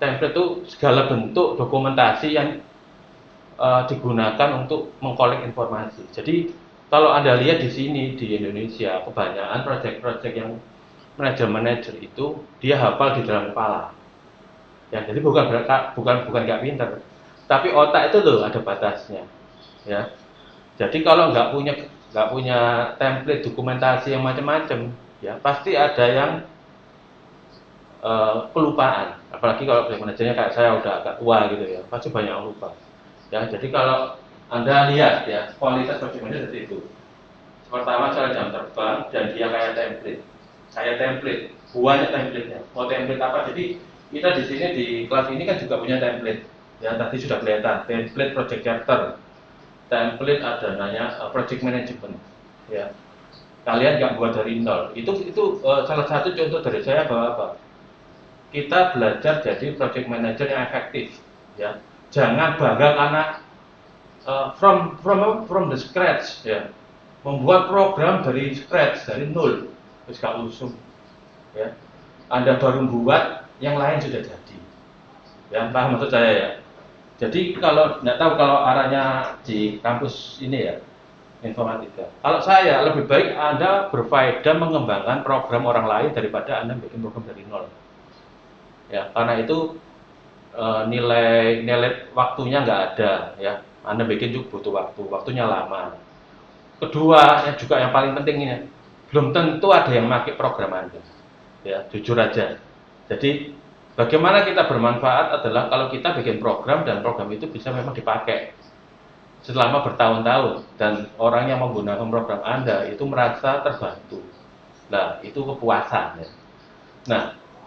Template itu segala bentuk dokumentasi yang digunakan untuk mengkolek informasi. Jadi kalau Anda lihat di sini di Indonesia, kebanyakan proyek-proyek yang manajer itu dia hafal di dalam kepala. Ya, jadi bukan nggak pinter, tapi otak itu loh ada batasnya. Ya, jadi kalau nggak punya template dokumentasi yang macam-macam, ya pasti ada yang kelupaan. Apalagi kalau project manajernya kayak saya udah agak tua gitu ya, pasti banyak yang lupa. Ya, jadi kalau Anda lihat ya, kualitas project manager itu. Pertama soal jam terbang dan dia kayak template. Kayak template, banyak template-nya. Mau template apa? Jadi kita di sini di kelas ini kan juga punya template. Ya, tadi sudah kelihatan, template project charter. Template ada namanya project management. Ya. Kalian nggak buat dari nol. Itu salah satu contoh dari saya bahwa apa? Kita belajar jadi project manager yang efektif. Ya. Jangan bangga karena from the scratch ya, membuat program dari scratch dari nol terus gak usung ya. Anda baru buat yang lain sudah jadi ya, paham maksud saya ya. Jadi kalau nggak tahu kalau arahnya di kampus ini ya informatika, kalau saya lebih baik Anda berfaedah mengembangkan program orang lain daripada Anda bikin program dari nol ya, karena itu nilai waktunya nggak ada ya. Anda bikin juga butuh waktunya lama. Kedua, yang juga yang paling penting ini, belum tentu ada yang pakai program Anda. Ya, jujur aja. Jadi, bagaimana kita bermanfaat adalah kalau kita bikin program dan program itu bisa memang dipakai selama bertahun-tahun dan orang yang menggunakan program Anda itu merasa terbantu. Nah, itu kepuasan ya. Nah,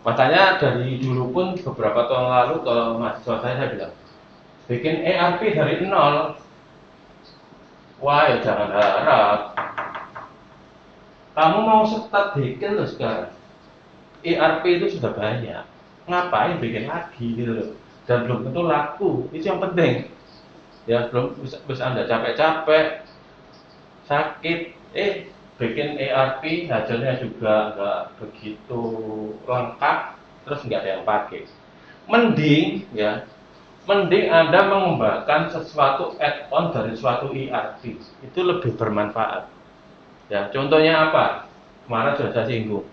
makanya dari dulu pun beberapa tahun lalu ke mahasiswa saya bilang, bikin ERP dari nol, wah ya jangan harap. Kamu mau start bikin loh sekarang. ERP itu sudah banyak. Ngapain bikin lagi gitu loh. Dan belum tentu laku. Itu yang penting. Ya belum bisa Anda capek-capek, sakit, bikin ERP hasilnya juga nggak begitu lengkap, terus nggak ada yang pakai. Mending ya mending Anda mengembangkan sesuatu add-on dari suatu ERP, itu lebih bermanfaat. Ya, contohnya apa? Kemarin sudah saya singgung.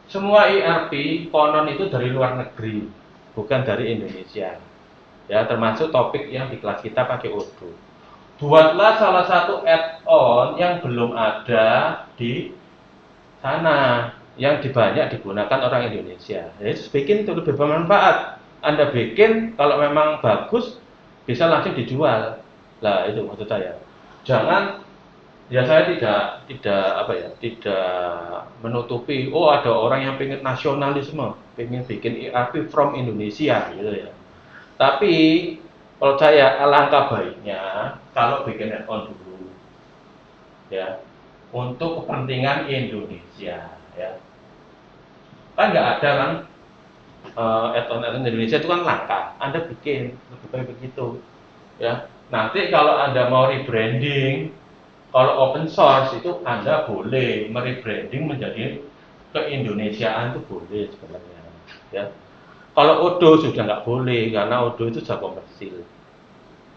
Semua ERP konon itu dari luar negeri, bukan dari Indonesia. Ya, termasuk topik yang di kelas kita pakai Odoo. Buatlah salah satu add-on yang belum ada di sana, yang banyak digunakan orang Indonesia. Jadi bikin itu lebih bermanfaat. Anda bikin, kalau memang bagus, bisa langsung dijual. Lah itu maksud saya. Jangan, ya saya tidak menutupi. Oh, ada orang yang pengen nasionalisme, pengen bikin ERP from Indonesia gitu ya. Tapi kalau saya alangkah baiknya kalau bikin add-on dulu, ya, untuk kepentingan Indonesia, ya. Kan nggak ada kan add-on Indonesia itu kan langka. Anda bikin lebih baik begitu, ya. Nanti kalau Anda mau rebranding, kalau open source itu Anda boleh merebranding menjadi keindonesiaan itu boleh sebenarnya, ya. Kalau Odoo sudah nggak boleh karena Odoo itu sudah komersil,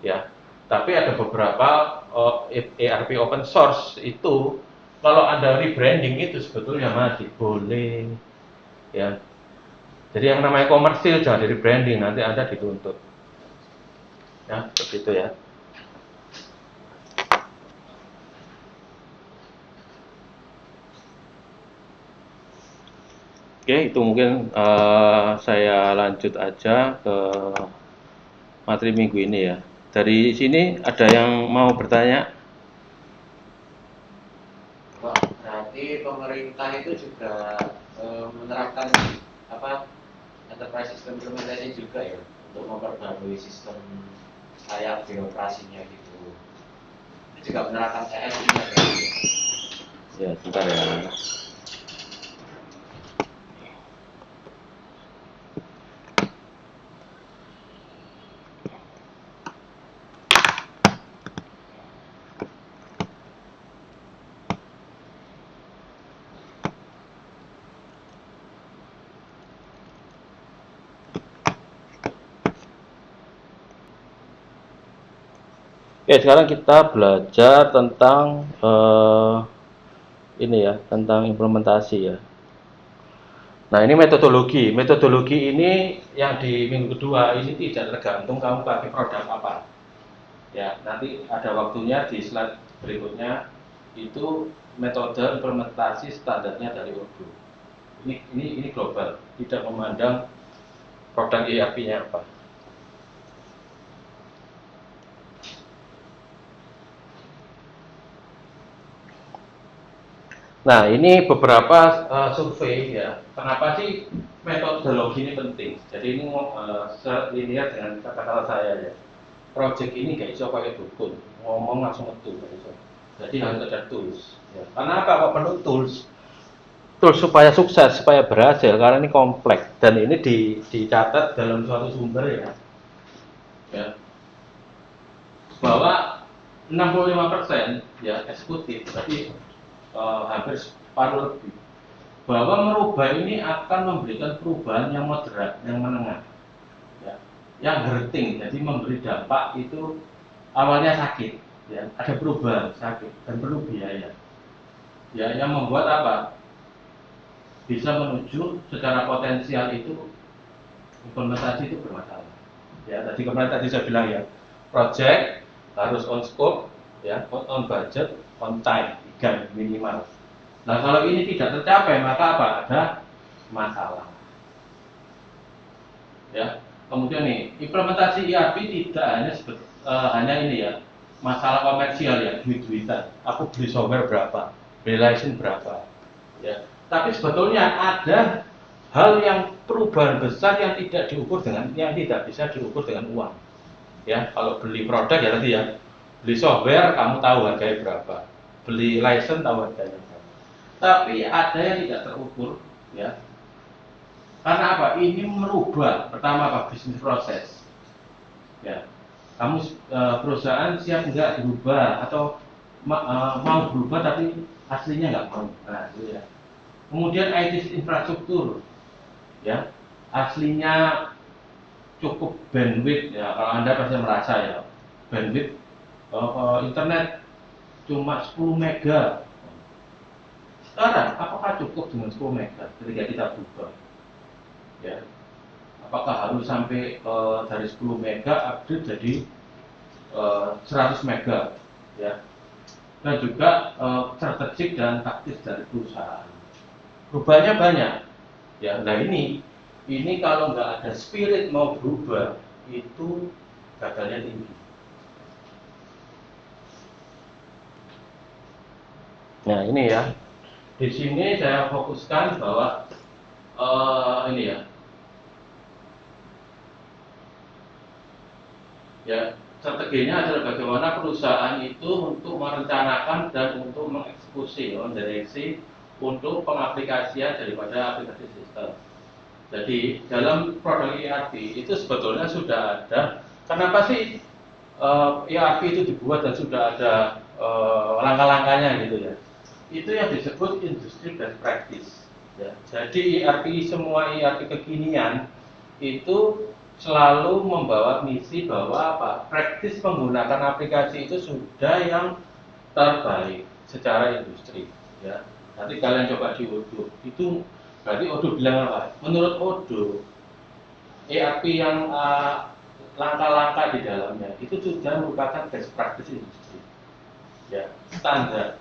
ya. Tapi ada beberapa ERP open source itu kalau Anda rebranding itu sebetulnya masih boleh, ya. Jadi yang namanya komersil jangan di rebranding, nanti Anda dituntut. Ya, seperti itu ya. Oke, itu mungkin saya lanjut aja ke materi minggu ini ya. Dari sini ada yang mau bertanya? Berarti pemerintah itu juga menerapkan apa enterprise system implementasi juga ya untuk memperbarui sistem kayak birokrasinya gitu. Itu juga menerapkan ESG-nya kan? Ya, sebentar ya. Oke, sekarang kita belajar tentang ini ya, tentang implementasi ya. Nah, ini metodologi. Metodologi ini yang di minggu kedua ini tidak tergantung kamu pakai produk apa. Ya, nanti ada waktunya di slide berikutnya itu metode implementasi standarnya dari Odoo. Ini global, tidak memandang produk ERP-nya apa. Nah, ini beberapa survei ya. Kenapa sih metodologi ini penting? Jadi ini linear dengan kata-kata saya ya. Project ini nggak bisa pakai dukun, ngomong langsung ngetul nggak bisa. Jadi harus ada tools. Ya. Karena apa kok perlu tools? Tools supaya sukses, supaya berhasil, karena ini kompleks dan ini dicatat dalam suatu sumber ya. Ya. Bahwa 65% ya eksekutif, berarti hampir separuh lebih, bahwa merubah ini akan memberikan perubahan yang moderat, yang menengah, ya, yang hurting, jadi memberi dampak itu awalnya sakit, ya, ada perubahan sakit dan perlu biaya, ya, yang membuat apa? Bisa menuju secara potensial itu implementasi itu bermasalah. Ya, kemarin tadi saya bilang ya, project harus on scope, ya, on budget, on time, 3 minimal. Nah, kalau ini tidak tercapai, maka apa? Ada masalah. Ya. Kemudian nih, implementasi ERP tidak hanya ini ya, masalah komersial ya, duit-duitan. Aku beli software berapa, beli license berapa, ya. Tapi sebetulnya ada hal yang perubahan besar yang tidak bisa diukur dengan uang. Ya, kalau beli produk ya tadi ya, beli software kamu tahu harganya berapa, beli license tahu harganya berapa. Tapi ada yang tidak terukur, ya. Karena apa? Ini merubah pertama apa? Bisnis proses. Ya, kamu perusahaan siap nggak dirubah atau mau berubah tapi aslinya nggak mau. Nah, itu ya. Kemudian IT infrastruktur, ya, aslinya cukup bandwidth ya, kalau Anda pasti merasa ya, bandwidth internet cuma 10 mega. Sekarang apakah cukup dengan 10 mega ketika kita berubah? Ya, apakah harus sampai dari 10 mega upgrade jadi 100 mega? Ya, dan juga strategik dan taktis dari perusahaan. Perubahannya banyak. Ya, nah ini kalau nggak ada spirit mau berubah, itu gagalnya tinggi. Nah ini ya, di sini saya fokuskan bahwa ini ya strateginya adalah bagaimana perusahaan itu untuk merencanakan dan untuk mengeksekusi, mendireksi untuk pengaplikasian daripada aplikasi sistem. Jadi dalam produk ERP itu sebetulnya sudah ada. Kenapa sih ERP itu dibuat dan sudah ada langkah-langkahnya gitu ya? Itu yang disebut industri best practice. Ya. Jadi semua ERP kekinian itu selalu membawa misi bahwa apa? Praktis menggunakan aplikasi itu sudah yang terbaik secara industri. Ya. Nanti kalian coba di Odoo, itu berarti Odoo bilang apa? Menurut Odoo, ERP yang langkah-langkah di dalamnya itu sudah merupakan best practice industri. Ya, standar.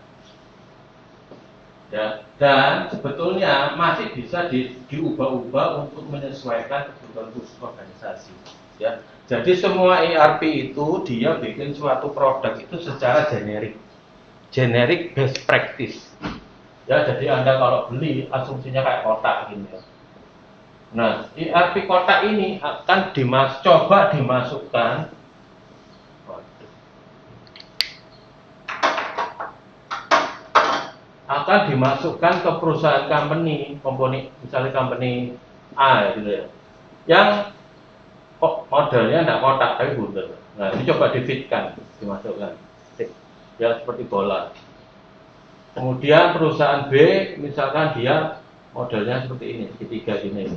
Ya, dan sebetulnya masih bisa diubah-ubah untuk menyesuaikan kebutuhan khusus organisasi. Ya, jadi semua ERP itu dia bikin suatu produk itu secara generik best practice. Ya, jadi Anda kalau beli asumsinya kayak kotak gini ya. Nah, ERP kotak ini akan coba dimasukkan ke perusahaan company misalnya company A gitu ya, yang modelnya tidak kotak tapi bunder. Nah ini coba difitkan, dimasukkan ya seperti bola. Kemudian perusahaan B misalkan dia modelnya seperti ini, segitiga gini.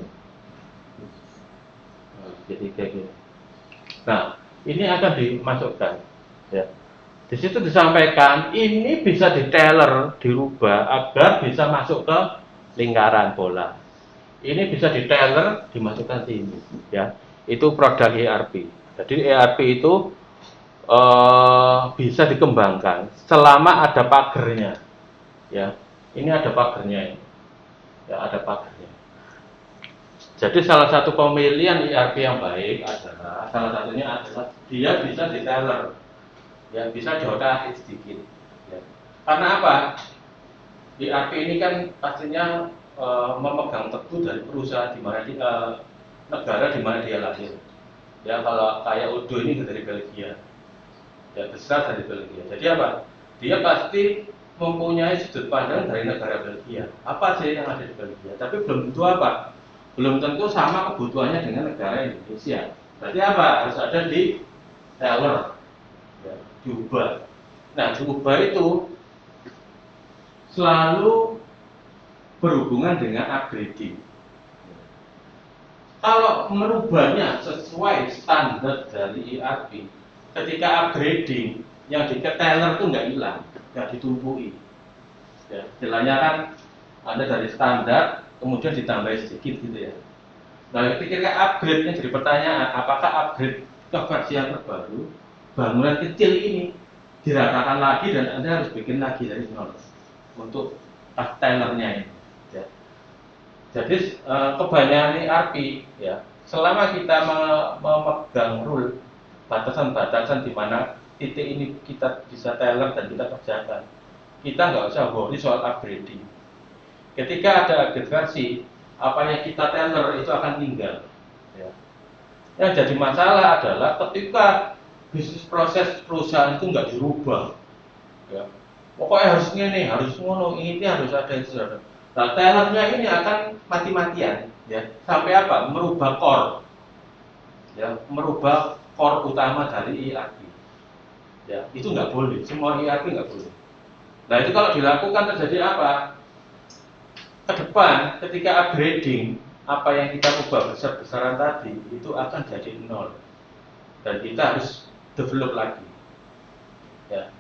Segitiga gini. Nah ini akan dimasukkan ya. Di situ disampaikan ini bisa diteller, dirubah agar bisa masuk ke lingkaran bola. Ini bisa diteller, dimasukkan sini, ya. Itu produk ERP. Jadi ERP itu bisa dikembangkan selama ada pagernya, ya. Ini ada pagernya, ya ada pagernya. Jadi salah satu pemilihan ERP yang baik adalah salah satunya adalah dia bisa diteller. Ya bisa diotak sedikit ya. Karena apa? ERP ini kan pastinya memegang teguh dari perusahaan di mana negara di mana dia lahir. Ya kalau kayak Odoo ini dari Belgia, ya besar dari Belgia. Jadi apa? Dia pasti mempunyai sudut pandang dari negara Belgia. Apa sih yang ada di Belgia? Tapi belum tentu apa? Belum tentu sama kebutuhannya dengan negara Indonesia. Berarti apa? Harus ada di teller. Ya, diubah. Nah, diubah itu selalu berhubungan dengan upgrading. Kalau merubahnya sesuai standar dari ERP, ketika upgrading yang di teller itu nggak hilang, nggak ditumpui. Ya, istilahnya kan ada dari standar, kemudian ditambah sedikit gitu ya. Nah, ketika upgrade yang jadi pertanyaan, apakah upgrade ke versi yang terbaru? Bangunan kecil ini diratakan lagi dan Anda harus bikin lagi dari nol untuk tailernya ini. Ya. Jadi kebanyakan ERP ya, selama kita memegang rule batasan-batasan di mana titik ini kita bisa tailer dan kita kerjakan, kita nggak usah worry soal upgrading. Ketika ada upgrade versi, apa yang kita tailer itu akan tinggal. Ya. Yang jadi masalah adalah ketika bisnis proses perusahaan itu nggak dirubah, ya. Pokoknya harus ini, harus ngono, ini harus ada itu. Nah, talentnya ini akan mati-matian, ya. Sampai apa? Merubah core, ya, merubah core utama dari ERP. Ya, itu nggak boleh. Semua ERP nggak boleh. Nah, itu kalau dilakukan terjadi apa? Ke depan, ketika upgrading, apa yang kita ubah besar-besaran tadi itu akan jadi nol, dan kita harus develop lagi. Ya,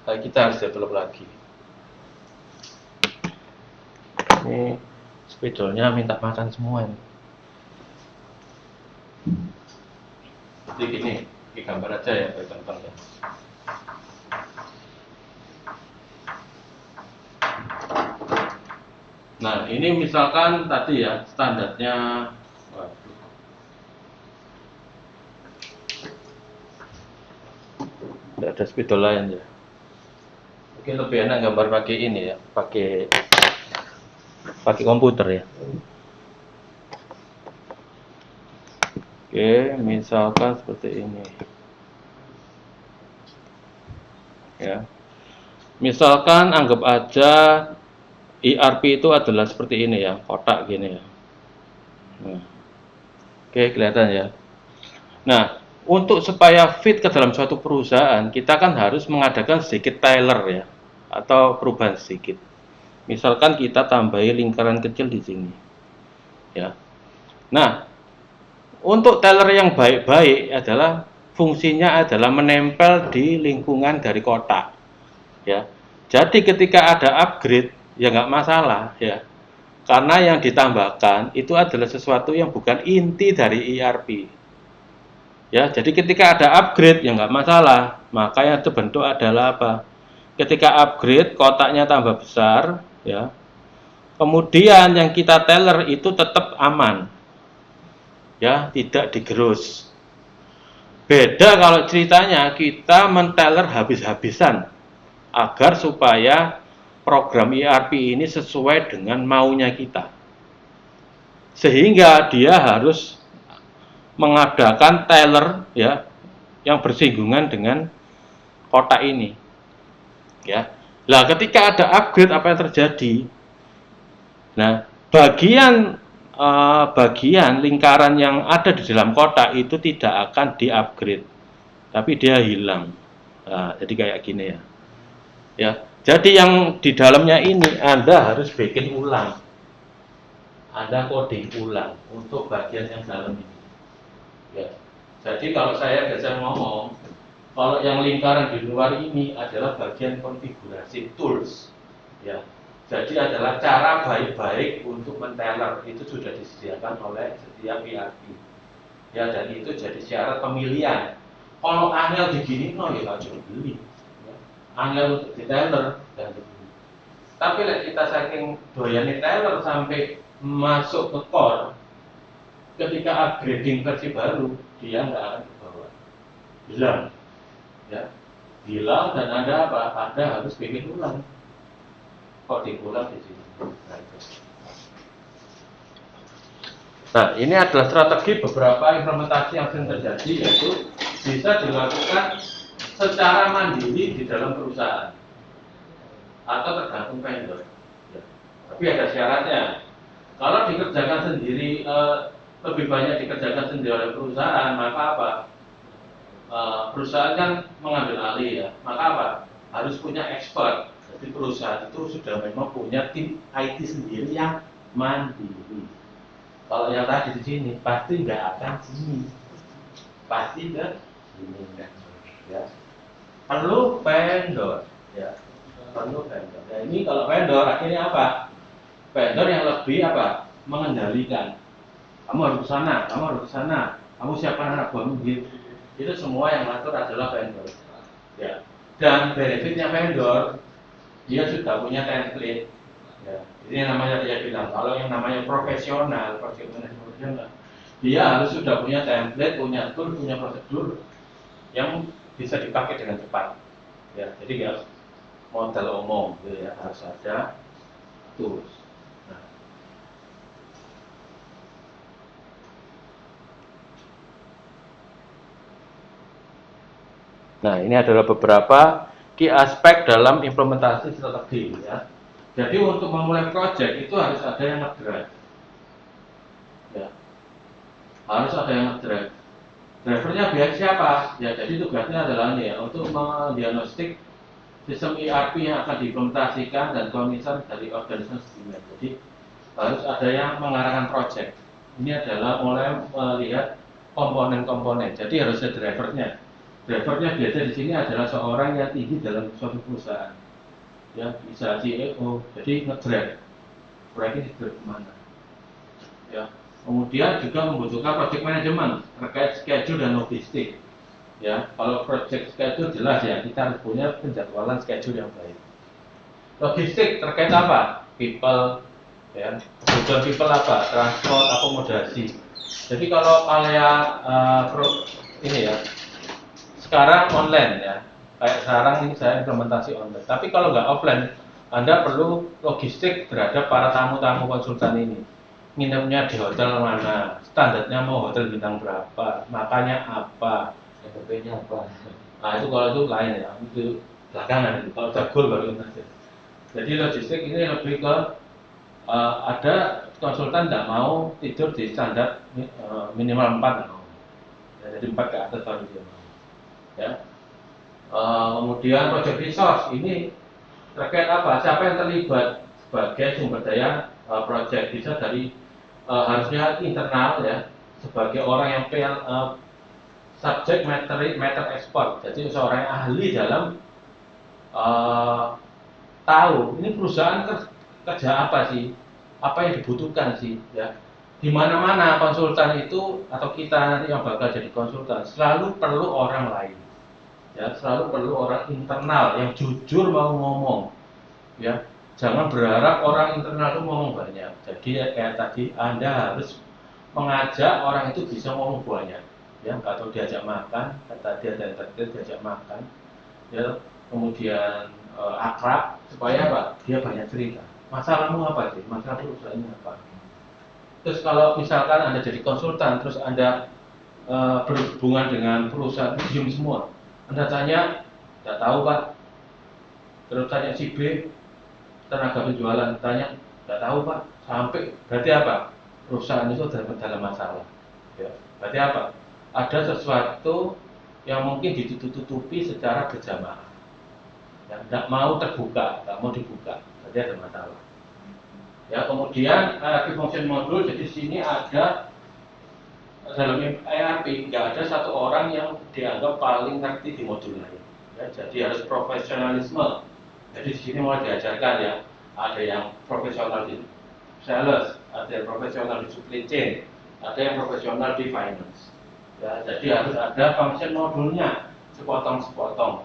kita harus develop lagi. Ini spidolnya minta makan semua ini. Jadi gini, ini gambar aja ya, gampang ya. Nah, ini misalkan tadi ya standarnya, waduh, tidak ada spidol lain ya. Mungkin lebih enak gambar pakai ini ya, pakai komputer ya. Oke, misalkan seperti ini. Ya. Misalkan anggap aja ERP itu adalah seperti ini ya, kotak gini ya. Nah. Oke, kelihatan ya. Nah, untuk supaya fit ke dalam suatu perusahaan, kita kan harus mengadakan sedikit tailor ya, atau perubahan sedikit. Misalkan kita tambahi lingkaran kecil di sini. Ya. Nah, untuk tailor yang baik-baik adalah fungsinya adalah menempel di lingkungan dari kotak. Ya. Jadi ketika ada upgrade ya nggak masalah ya, karena yang ditambahkan itu adalah sesuatu yang bukan inti dari ERP ya. Jadi ketika ada upgrade ya nggak masalah, makanya terbentuk adalah apa, ketika upgrade kotaknya tambah besar ya, kemudian yang kita tailor itu tetap aman ya, tidak digerus. Beda kalau ceritanya kita men-tailor habis-habisan agar supaya program ERP ini sesuai dengan maunya kita, sehingga dia harus mengadakan tailor ya yang bersinggungan dengan kotak ini ya. Nah, ketika ada upgrade apa yang terjadi? Nah, bagian lingkaran yang ada di dalam kotak itu tidak akan di-upgrade, tapi dia hilang. Nah, jadi kayak gini ya. Ya, jadi yang di dalamnya ini Anda harus bikin ulang. Anda coding ulang untuk bagian yang dalam ini. Ya. Jadi kalau saya biasa ngomong, kalau yang lingkaran di luar ini adalah bagian konfigurasi tools. Ya. Jadi adalah cara baik-baik untuk men-tailor, itu sudah disediakan oleh setiap ERP. Ya, dan itu jadi syarat pemilihan. Kalau angel begini, no ya nggak beli. Angel untuk di tailor dan begini. Tapi kita saking doyan tailor sampai masuk ke core, ketika upgrading versi baru dia nggak akan kebawa, hilang ya, hilang. Dan ada apa? Anda harus bikin ulang, coding ulang di sini. Nah, ini adalah strategi beberapa implementasi yang sering terjadi, yaitu bisa dilakukan secara mandiri di dalam perusahaan atau tergantung vendor ya. Tapi ada syaratnya. Kalau dikerjakan sendiri, lebih banyak dikerjakan sendiri oleh perusahaan, maka apa? Perusahaan kan mengambil alih ya, maka apa? Harus punya expert. Jadi perusahaan itu sudah memang punya tim IT sendiri yang mandiri. Kalau yang tadi di sini pasti nggak akan sini, pasti ke sini kan ya. Perlu vendor ya, perlu vendor. Nah, ini kalau vendor akhirnya apa? Vendor yang lebih apa? Mengendalikan. Kamu harus ke sana, kamu harus ke sana, kamu siapkan anak buahmu gitu. Itu semua yang ngatur adalah vendor. Ya. Dan benefitnya vendor, dia sudah punya template. Ya. Ini yang namanya dia bilang, kalau yang namanya profesional, project manager profesional, dia harus sudah punya template, punya tool, punya prosedur yang bisa dipakai dengan cepat. Ya, jadi ya modal umum, gitu ya, harus ada tools. Nah, ini adalah beberapa key aspek dalam implementasi strategi ya. Jadi untuk memulai project itu harus ada yang ngedrive. Ya. Harus ada yang ngedrive. Drivernya biar siapa? Ya, jadi tugasnya adalah ini ya, untuk mendiagnostik sistem ERP yang akan diimplementasikan dan concern dari organisasi. Jadi harus ada yang mengarahkan project. Ini adalah mulai melihat komponen-komponen. Jadi harus ada drivernya. Drivernya biasa di sini adalah seorang yang tinggi dalam suatu perusahaan. Ya, bisa CEO. Jadi nge-drive. Proyek ini dibuat kemana? Ya. Kemudian juga membutuhkan project management terkait schedule dan logistik. Ya, kalau project schedule jelas ya, kita harus punya penjadwalan schedule yang baik. Logistik terkait apa? People, ya. Kebutuhan people apa? Transport, akomodasi. Jadi kalau kalian ini ya, sekarang online ya, kayak sekarang ini saya implementasi online. Tapi kalau nggak offline, Anda perlu logistik terhadap para tamu-tamu konsultan ini. Nginepnya di hotel mana, standarnya mau hotel bintang berapa, makannya apa, SOP-nya apa? nah itu kalau itu lain ya, itu belakangan itu. Kalau udah goal baru itu. Jadi logistik ini lebih ke ada konsultan tidak mau tidur di standar minimal 4 mau. Ya, jadi 4 ke atas baru dia mau. Ya. Kemudian project resource ini terkait apa? Siapa yang terlibat sebagai sumber daya project, bisa dari harusnya internal ya, sebagai orang yang subject matter expert. Jadi seorang yang ahli dalam tahu ini perusahaan kerja apa sih, apa yang dibutuhkan sih, ya. Di mana-mana konsultan itu atau kita nanti yang bakal jadi konsultan selalu perlu orang lain, ya, selalu perlu orang internal yang jujur mau ngomong, ya. Jangan berharap orang internal itu ngomong banyak. Jadi ya, kayak tadi Anda harus mengajak orang itu bisa ngomong banyak, ya, atau diajak makan, kata dia dan diajak makan, ya, kemudian akrab supaya apa? Dia banyak cerita. Masalahmu apa sih? Masalah perusahaannya apa? Terus kalau misalkan Anda jadi konsultan, terus Anda berhubungan dengan perusahaan, diam semua. Anda tanya, tidak tahu Pak. Terus tanya si B, tenaga penjualan, tanya, tidak tahu Pak. Sampai berarti apa? Perusahaan itu dalam masalah. Ya. Berarti apa? Ada sesuatu yang mungkin ditutup-tutupi secara berjamaah. Yang tidak mau terbuka, tidak mau dibuka, jadi ada masalah. Ya, kemudian key function modul, jadi sini ada dalam ERP nggak ada satu orang yang dianggap paling ngerti di modul lain. Ya, jadi harus profesionalisme. Jadi di sini mulai diajarkan ya, ada yang profesional di sales, ada yang profesional di supply chain, ada yang profesional di finance. Ya, jadi harus ada function modulnya, sepotong-sepotong.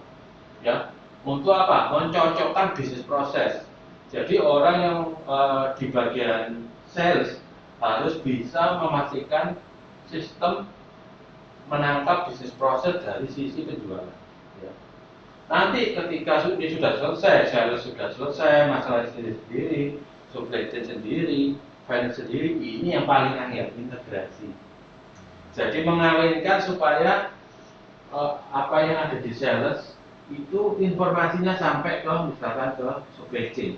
Ya, untuk apa? Mencocokkan bisnis proses. Jadi orang yang di bagian sales harus bisa memastikan sistem menangkap bisnis proses dari sisi penjualan. Ya. Nanti ketika ini sudah selesai, sales sudah selesai, masalah sendiri, supply chain sendiri, finance sendiri, ini yang paling angel, integrasi. Jadi mengawinkan supaya apa yang ada di sales itu informasinya sampai ke misalkan ke supply chain,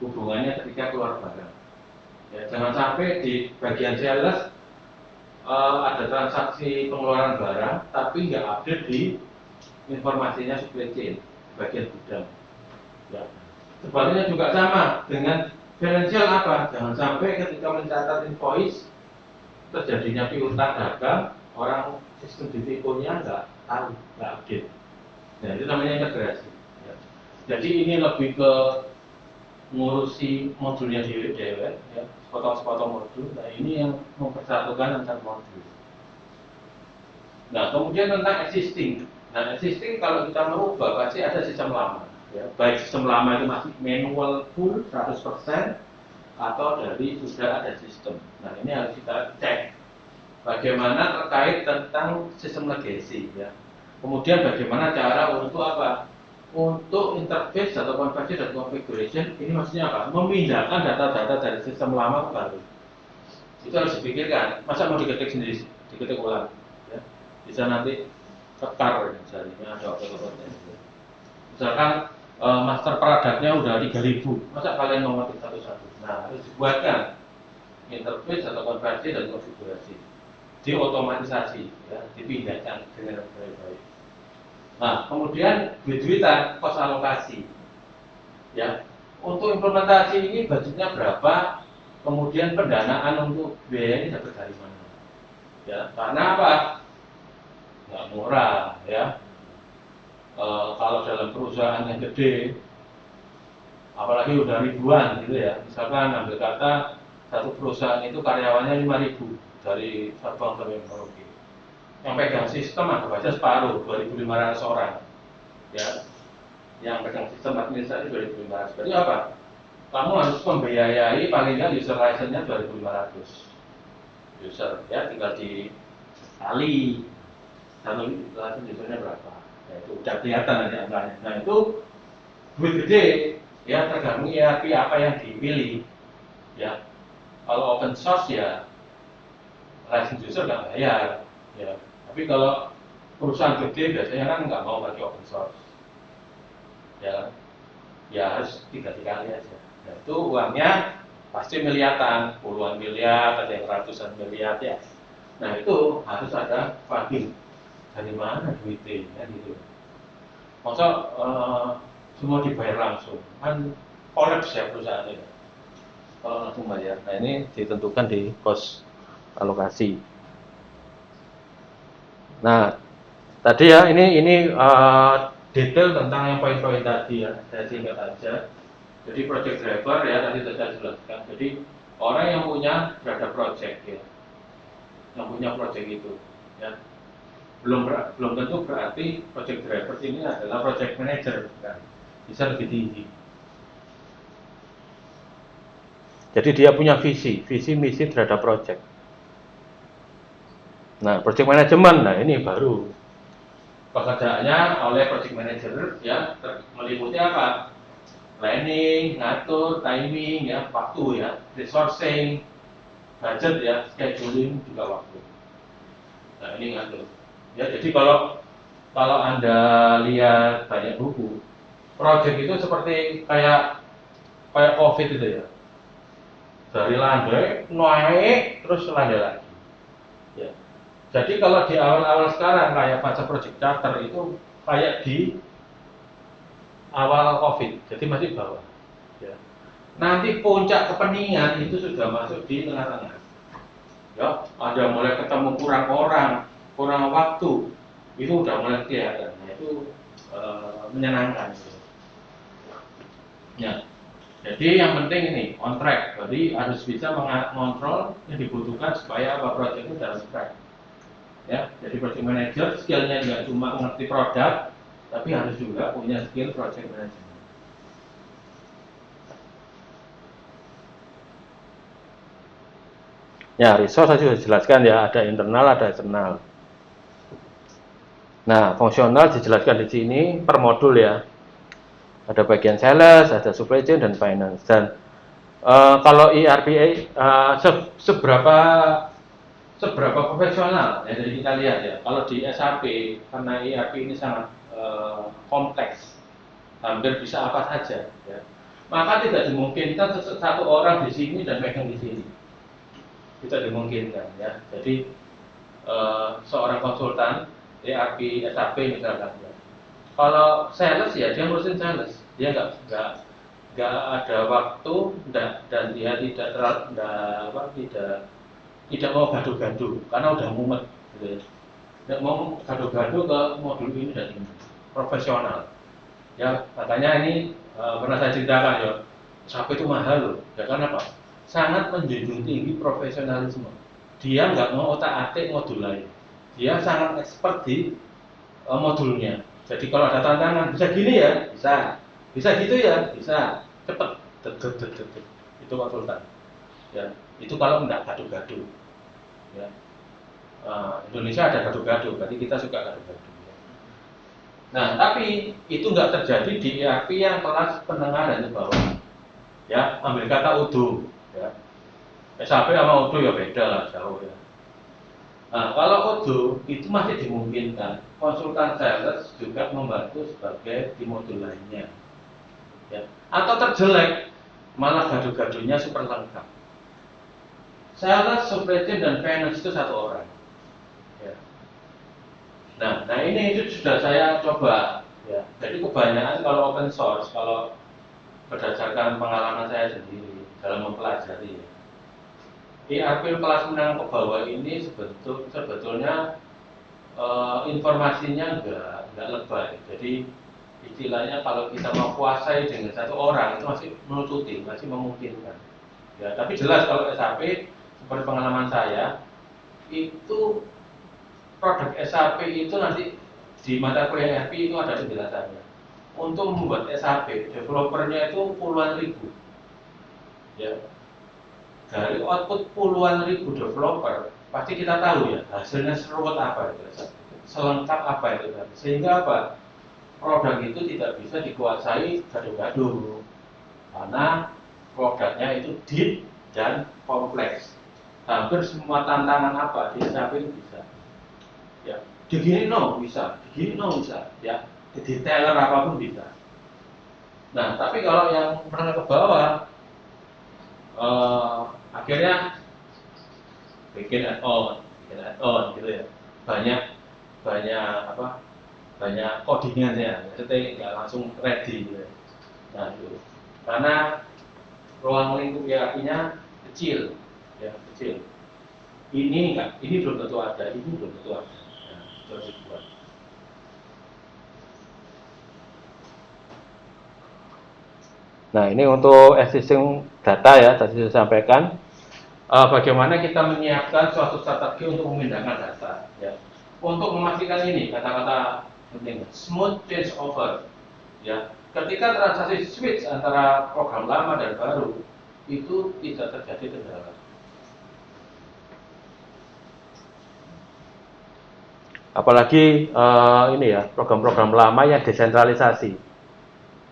hubungannya ketika keluar barang. Ya, jangan sampai di bagian sales ada transaksi pengeluaran barang tapi nggak update di informasinya supply chain bagian gudang. Ya. Sebaliknya juga sama dengan financial apa? Jangan sampai ketika mencatat invoice terjadinya piutang dagang, orang sistem di FIFO-nya nggak tahu, nggak update. Nah, itu namanya integrasi. Ya. Jadi ini lebih ke ngurusi modulnya dewek, ya, sepotong-sepotong modul. Nah, ini yang mempersatukan antar modul. Nah, kemudian tentang existing. Nah, existing kalau kita merubah pasti ada sistem lama. Ya. Baik sistem lama itu masih manual full 100% atau dari sudah ada sistem. Nah, ini harus kita cek. Bagaimana terkait tentang sistem legacy, ya. Kemudian bagaimana cara untuk apa? Untuk interface atau konversi dan configuration, ini maksudnya apa? Memindahkan data-data dari sistem lama ke baru. Itu harus dipikirkan. Masa mau diketik sendiri, diketik ulang, ya. Bisa nanti kekar misalnya ada apa-apa. Misalkan master product-nya udah 3000, masa kalian mau ngetik satu-satu? Nah, harus dibuatkan interface atau konversi dan konfigurasi, diotomatisasi, ya, dipindahkan dengan baik-baik. Nah, kemudian duit-duitan, kos alokasi, ya. Untuk implementasi ini budgetnya berapa? kemudian pendanaan untuk biaya ini dapat dari mana? Ya, karena apa? Nggak murah, ya. Kalau dalam perusahaan yang gede, apalagi udah ribuan gitu ya, misalkan ambil kata satu perusahaan itu karyawannya 5.000 dari Sabang sampai Merauke. Yang pegang sistem ada baca separuh, 2.500 orang, ya. Yang pegang sistem administrasi 2.500. Berarti apa? Kamu harus membiayai paling nggak user license-nya 2.500 user, ya, tinggal dikali satu license usernya berapa. Ya, itu udah kelihatan nanti angkanya. Nah, itu duit gede, ya, tergantung ERP apa yang dipilih, ya. Kalau open source ya license user nggak bayar, ya. Tapi kalau perusahaan gede biasanya kan nggak mau pakai open source, ya. Ya harus dikali aja. Nah, itu uangnya pasti miliaran, puluhan miliar, ada yang ratusan miliar, ya. Nah, itu harus ada funding. Dari mana duitnya, gitu. Masa semua dibayar langsung, kan kolaps ya perusahaan itu kalau langsung bayar. Nah, ini ditentukan di pos alokasi. Nah, tadi ya ini detail tentang yang poin-poin tadi, ya, saya singkat aja. Jadi project driver, ya, tadi saya jelaskan. Jadi orang yang punya berada project, ya, yang punya project itu, ya, belum tentu berarti project driver ini adalah project manager, kan? Bisa lebih tinggi. Jadi dia punya visi misi terhadap project. Nah, project management, nah ini baru pekerjaannya oleh project manager, ya, meliputi apa? Planning, ngatur, timing, ya, waktu, ya, resourcing, budget, ya, scheduling, juga waktu. Nah, ini ngatur. Ya, jadi kalau Anda lihat banyak buku, project itu seperti kayak COVID itu, ya. Dari landai naik terus landai lagi. Ya. Jadi kalau di awal-awal sekarang kayak baca project charter itu kayak di awal COVID, jadi masih bawah. Ya. Nanti puncak kepeningan itu sudah masuk di tengah-tengah. Ya, ada mulai ketemu kurang orang, kurang waktu, itu udah mulai kelihatan. Nah, itu menyenangkan. Ya. Jadi yang penting ini on track, jadi harus bisa mengontrol yang dibutuhkan supaya apa project itu dalam track. Ya, jadi project manager skillnya nggak cuma mengerti produk, tapi harus juga punya skill project management. Ya, resource saya sudah jelaskan, ya, ada internal, ada eksternal. Nah, fungsional dijelaskan di sini per modul, ya. Ada bagian sales, ada supply chain dan finance. Dan kalau ERP seberapa profesional, ya, jadi kita lihat, ya, kalau di SAP karena ERP ini sangat kompleks, hampir bisa apa saja, ya, maka tidak dimungkinkan satu orang di sini dan megang di sini, tidak dimungkinkan, ya. Jadi seorang konsultan ERP SAP misalkan, ya, kalau sales, ya, dia ngurusin sales, dia nggak ada waktu dan dia tidak mau gaduh-gaduh karena udah mumet, gitu ya. Tidak mau gaduh-gaduh ke modul ini dan ini. Profesional, ya, makanya ini pernah saya ceritakan, ya, SAP itu mahal loh, ya, karena apa? Sangat menjunjung tinggi profesionalisme. Dia nggak mau otak-atik modul lain, dia sangat expert di modulnya. Jadi kalau ada tantangan, bisa gini ya, bisa gitu ya, bisa, cepet, itu konsultan, ya. Itu kalau enggak gaduh-gaduh, ya. Indonesia ada gaduh-gaduh, berarti kita suka gaduh-gaduh, ya. Nah, tapi itu enggak terjadi di ERP yang kelas penengah dan bawah, ya. Ambil kata Udo, ya. SAP sama Udo ya beda lah, jauh, ya. Nah, kalau Odoo itu masih dimungkinkan konsultan sales juga membantu sebagai di modul lainnya, ya. Atau terjelek malah gaduh-gaduhnya super lengkap. Sales, supply chain dan finance itu satu orang, ya. Nah ini itu sudah saya coba, ya. Jadi kebanyakan kalau open source, kalau berdasarkan pengalaman saya sendiri dalam mempelajari, ya, ERP kelas menengah ke bawah ini sebetulnya informasinya nggak lebay. Jadi istilahnya kalau kita mau kuasai dengan satu orang itu masih menututi, masih memungkinkan. Ya, tapi jelas kalau SAP seperti pengalaman saya itu produk SAP itu nanti di mata kuliah ERP itu ada penjelasannya. Untuk membuat SAP, developernya itu puluhan ribu. Ya, dari output puluhan ribu developer, pasti kita tahu ya hasilnya seruat apa itu, selengkap apa itu. Sehingga apa? Produk itu tidak bisa dikuasai gaduh-gaduh karena produknya itu deep dan kompleks. Hampir semua tantangan apa di SAP itu bisa. Ya, digini no bisa, digini no bisa, ya, detailer apapun bisa. Nah, tapi kalau yang menengah ke bawah, akhirnya bikin add-on gitu ya. Banyak banyak apa? Banyak codingannya, maksudnya nggak langsung ready gitu. Nah, itu karena ruang lingkup hierarkinya kecil, ya kecil. Ini enggak, ini belum tentu ada, ini belum tentu ada. Nah, itu harus dibuat. Nah, ini untuk existing data ya, tadi saya sampaikan. Bagaimana kita menyiapkan suatu strategi untuk memindahkan data. Ya. Untuk memastikan ini, kata-kata penting, smooth change over. Ya. Ketika transaksi switch antara program lama dan baru, itu tidak terjadi kendala. Apalagi ini ya, program-program lama yang desentralisasi.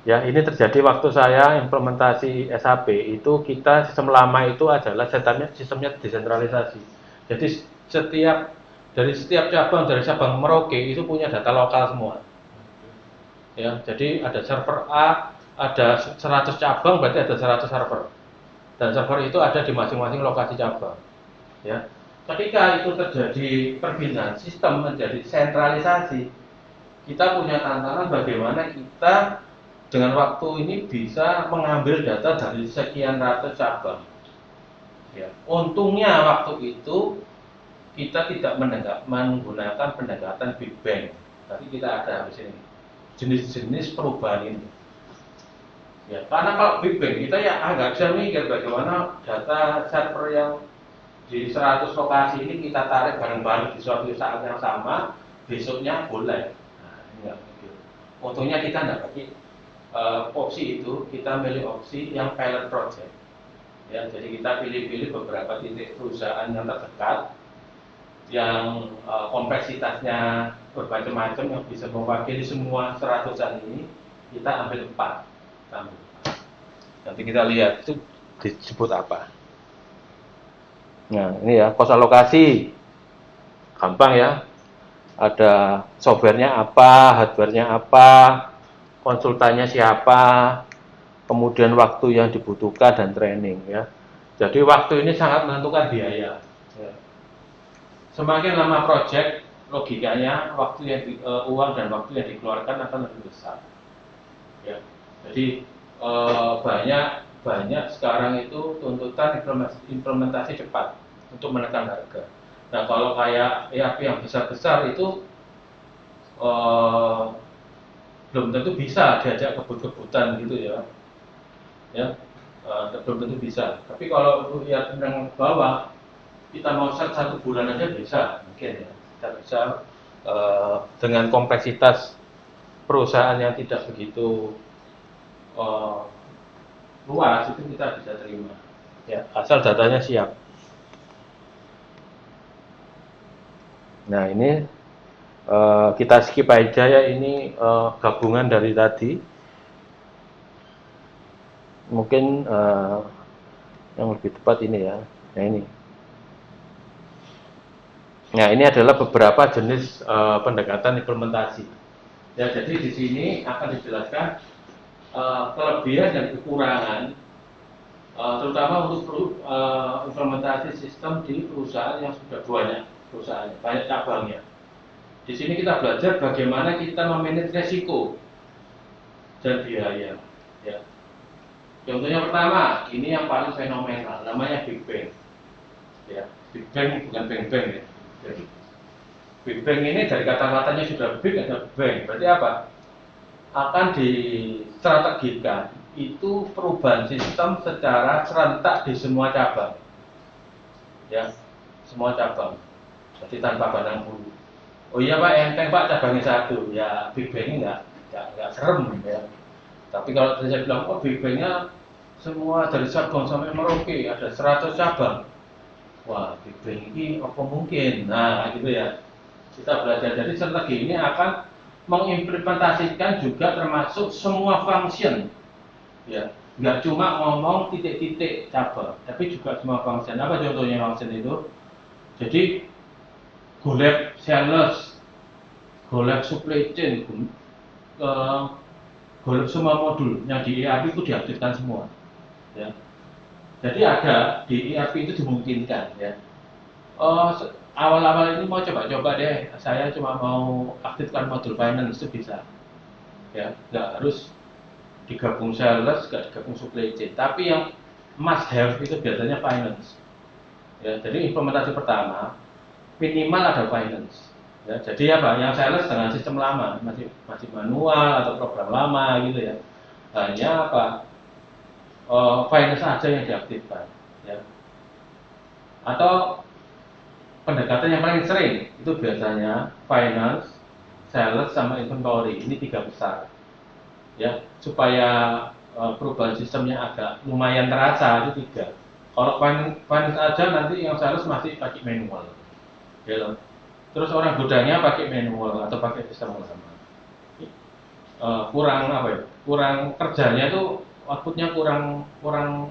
Ya, ini terjadi waktu saya implementasi SAP itu kita sistem lama itu adalah sistemnya desentralisasi. Jadi setiap cabang dari Sabang Merauke itu punya data lokal semua. Ya, jadi ada server A, ada 100 cabang berarti ada 100 server. Dan server itu ada di masing-masing lokasi cabang. Ya. Ketika itu terjadi perpindahan sistem menjadi sentralisasi, kita punya tantangan bagaimana kita dengan waktu ini bisa mengambil data dari sekian ratus cabang. Ya. Untungnya waktu itu kita tidak menggunakan pendekatan Big Bang, tapi kita ada di sini jenis-jenis perubahan ini. Ya, karena kalau Big Bang kita ya agak bisa mikir bagaimana data server yang di 100 lokasi ini kita tarik bareng-bareng di suatu saat yang sama, besoknya boleh. Nah, ini enggak mikir. Untungnya kita tidak pakai opsi itu, kita milih opsi yang pilot project. Ya, jadi kita pilih-pilih beberapa titik perusahaan yang terdekat, yang kompleksitasnya bermacam-macam, yang bisa mewakili semua seratusan ini, kita ambil 4. Nanti kita lihat itu disebut apa. Nah, ini ya, kos alokasi. Gampang ya. Ada softwarenya apa, hardwarenya apa, konsultannya siapa, kemudian waktu yang dibutuhkan dan training ya. Jadi waktu ini sangat menentukan biaya. Ya. Semakin lama project, logikanya waktu yang uang dan waktu yang dikeluarkan akan lebih besar. Ya. Jadi banyak sekarang itu tuntutan implementasi cepat untuk menekan harga. Nah, kalau kayak ERP yang besar-besar itu belum tentu bisa diajak kebut-kebutan gitu ya. Ya, belum tentu bisa. Tapi kalau untuk ERP yang bawah, kita mau set 1 bulan aja bisa, mungkin ya. Kita bisa dengan kompleksitas perusahaan yang tidak begitu luas itu kita bisa terima. Ya, asal datanya siap. Nah, ini kita skip aja ya, ini gabungan dari tadi. Mungkin yang lebih tepat ini ya. Nah, ini. Nah, ini adalah beberapa jenis pendekatan implementasi. Ya, jadi di sini akan dijelaskan kelebihan dan kekurangan, terutama untuk implementasi sistem di perusahaan yang sudah banyak cabangnya. Di sini kita belajar bagaimana kita memanage resiko dan biaya. Ya. Contohnya pertama, ini yang paling fenomenal, namanya Big Bang. ya. Big Bang bukan Bang Bang ya. Jadi, Big Bang ini dari kata-katanya sudah big ada bang, berarti apa? Akan distrategikan itu perubahan sistem secara serentak di semua cabang, ya, semua cabang. Jadi tanpa pandang bulu. Oh iya Pak, enteng Pak cabangnya satu, ya Big Bang-nya nggak serem ya. Tapi kalau saya bilang, oh Big Bang-nya semua dari Sabang sampai Merauke ada 100 cabang. Wah, Big Bang ini apa mungkin? Nah, gitu ya. Kita belajar dari strategi ini akan mengimplementasikan juga termasuk semua function. Ya, nggak cuma ngomong titik-titik cabang, tapi juga semua function. Apa contohnya function itu? Jadi, golek sales, golek supply chain, golek semua modul yang di ERP itu diaktifkan semua. Ya. Jadi ada di ERP itu dimungkinkan ya. Oh, awal-awal ini mau coba-coba deh. Saya cuma mau aktifkan modul finance itu bisa. Ya, nggak harus digabung sales, nggak digabung supply chain. Tapi yang must have itu biasanya finance. Ya, jadi implementasi pertama minimal ada finance. Ya, jadi apa? Yang sales dengan sistem lama, masih manual atau program lama gitu ya. Hanya apa? Finance aja yang diaktifkan. Ya. Atau pendekatan yang paling sering itu biasanya finance, sales, sama inventory. Ini tiga besar, ya, supaya perubahan sistemnya agak lumayan terasa itu tiga. Kalau finance aja nanti yang sales masih pakai manual, ya loh. Terus orang gudangnya pakai manual atau pakai sistem lama. Kurang apa ya? Kurang kerjanya tuh outputnya kurang kurang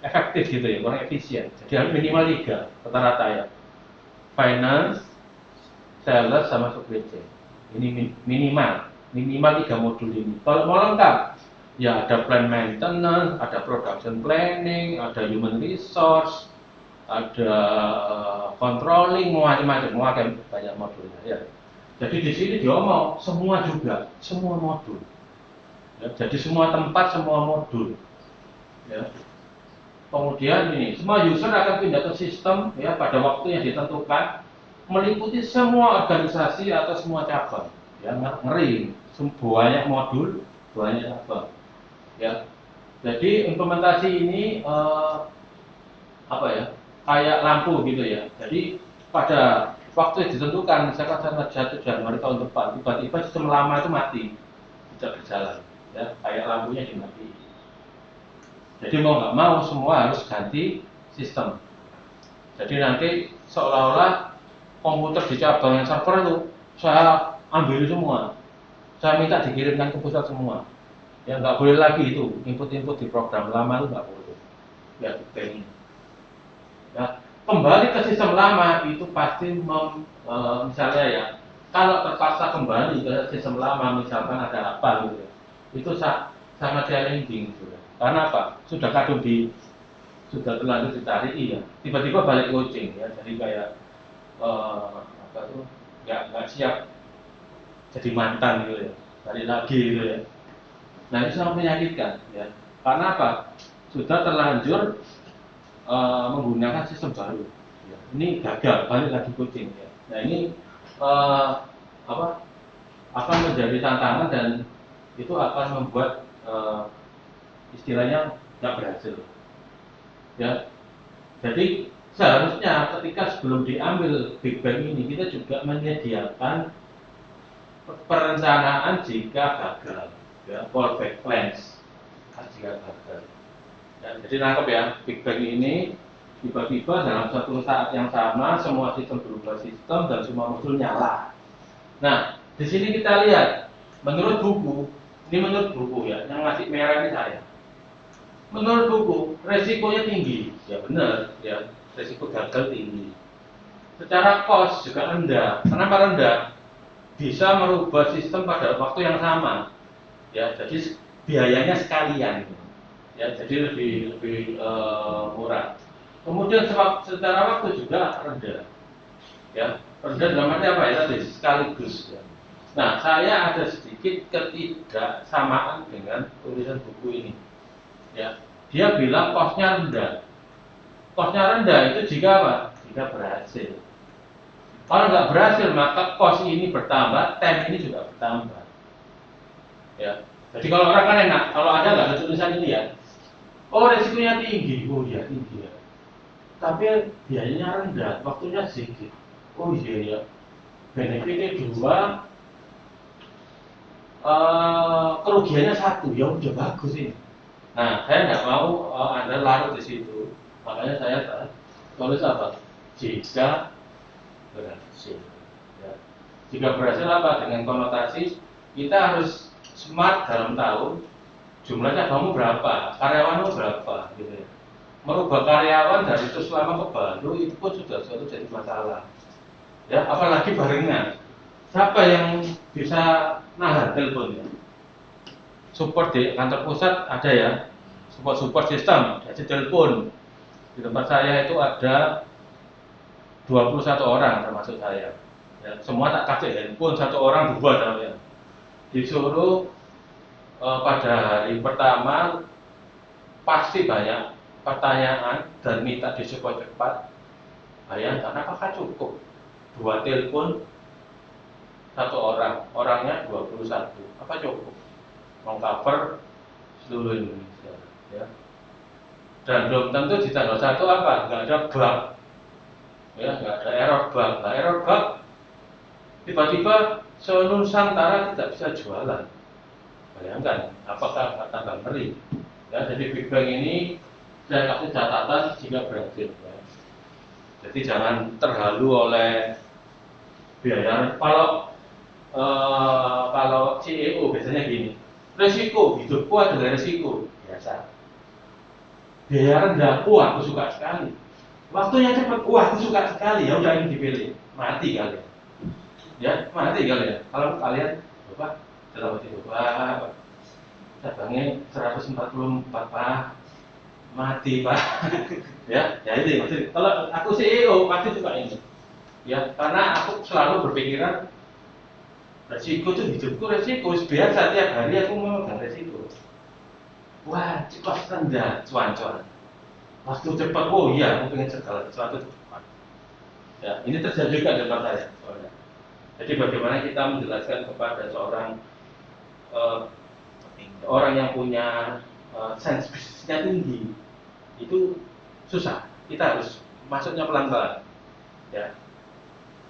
efektif gitu ya, kurang efisien. Jadi minimal tiga rata-rata ya. Finance, sales, sama supply chain. Ini minimal tiga modul ini. Kalau mau lengkap, ya ada plan maintenance, ada production planning, ada human resource, ada controlling, macam-macam, banyak modulnya. Ya. Jadi di sini diomong semua juga, semua modul. Ya, jadi semua tempat, semua modul. Ya. Kemudian ini, semua user akan pindah ke sistem ya pada waktu yang ditentukan, meliputi semua organisasi atau semua cabang. Ya, ngeri, banyak modul, banyak cabang. Ya, jadi implementasi ini apa ya? Kayak lampu gitu ya. Jadi pada waktu yang ditentukan, misalkan tanggal 1 Januari tahun depan, tiba-tiba sistem lama itu mati, tidak berjalan. Ya, kayak lampunya dimati. Jadi mau nggak mau semua harus ganti sistem. Jadi nanti seolah-olah komputer di cabang yang server itu saya ambil semua, saya minta dikirimkan ke pusat semua. Ya nggak boleh lagi itu input-input di program lama itu nggak boleh. Ya begini. Ya, kembali ke sistem lama itu pasti misalnya ya, kalau terpaksa kembali ke sistem lama misalkan ada apa gitu ya, itu sangat challenging gitu ya. Karena apa? Sudah terlanjur ditarik ya, tiba-tiba balik coaching ya, jadi kayak apa tuh, nggak siap jadi mantan gitu ya, balik lagi gitu ya. Nah itu sangat menyakitkan ya, karena apa? Sudah terlanjur menggunakan sistem baru. Ya. Ini gagal, balik lagi coaching. Ya. Nah ini apa? Akan menjadi tantangan dan itu akan membuat istilahnya nggak berhasil. Ya, jadi seharusnya ketika sebelum diambil Big Bang ini kita juga menyediakan perencanaan jika gagal, ya, fallback plans jika gagal. Ya, jadi nangkep ya, Big Bang ini tiba-tiba dalam satu saat yang sama semua sistem berubah sistem dan semua modul nyala. Nah, di sini kita lihat menurut buku, ini menurut buku ya, yang ngasih merah ini saya. Menurut buku, resikonya tinggi, ya benar, ya resiko gagal tinggi. Secara cost juga rendah. Kenapa rendah? Bisa merubah sistem pada waktu yang sama, ya. Jadi biayanya sekalian, ya. Jadi lebih murah. Kemudian secara waktu juga rendah, ya. Rendah dalam arti apa ya tadi? Sekaligus. Ya. Nah, saya ada sedikit ketidaksamaan dengan tulisan buku ini. Ya, dia bilang costnya rendah. Kosnya rendah itu jika apa? Jika berhasil. Kalau nggak berhasil, maka kos ini bertambah, tem ini juga bertambah. Ya. Jadi kalau orang kan enak, kalau ada nggak ada tulisan ini ya, oh resikonya tinggi, oh iya tinggi ya. Tapi biayanya rendah, waktunya sedikit. Oh iya ya. Benefitnya dua, kerugiannya satu, ya udah bagus ini. Nah, saya nggak mau Anda larut di situ, makanya saya tulis apa? Jika berhasil. Ya. Jika berhasil apa? Dengan konotasi kita harus smart dalam tahun. Jumlahnya kamu berapa? Karyawanmu berapa? Gitu ya. Merubah karyawan dari itu selama ke Bandung itu pun sudah suatu jadi masalah. Ya, apalagi barengan. Siapa yang bisa nahan teleponnya? Support di kantor pusat ada ya, support sistem, jadi telepon. Di tempat saya itu ada 21 orang termasuk saya. Ya, semua tak kasih handphone, satu orang dua namanya. Disuruh pada hari pertama pasti banyak pertanyaan dan minta disupport cepat. Bayangkan apakah cukup? Dua telepon satu orang, orangnya 21. Apa cukup? Mengcover seluruh Indonesia, ya. Dan belum tentu di tanggal 1 apa? Nggak ada bug, ya, nggak ada error bug. Nah, error bug tiba-tiba se-Nusantara tidak bisa jualan. Bayangkan, apakah nggak tambah ngeri? Ya, jadi Big Bang ini saya kasih catatan jika berhasil. Ya. Jadi jangan terhalu oleh biaya. Kalau CEO biasanya gini, resiko hidupku adalah resiko biasa. Biaya rendah, aku suka sekali. Waktunya cepat, aku suka sekali. Ya udah ini dipilih, mati kalian. Ya mati kalian. Kalau kalian, bapak, dalam hati bapak, cabangnya 144 pak, mati pak. Ya itu maksudnya. Kalau aku CEO pasti suka ini. Ya karena aku selalu berpikiran resiko itu hidupku resiko biasa tiap hari aku memegang resiko. Wah cepat rendah cuan-cuan. Waktu cepat, oh iya aku pengen segala sesuatu cepat. Ya ini terjadi juga di tempat saya. Soalnya. Jadi bagaimana kita menjelaskan kepada seorang orang yang punya sense bisnisnya tinggi itu susah. Kita harus masuknya pelan-pelan. Ya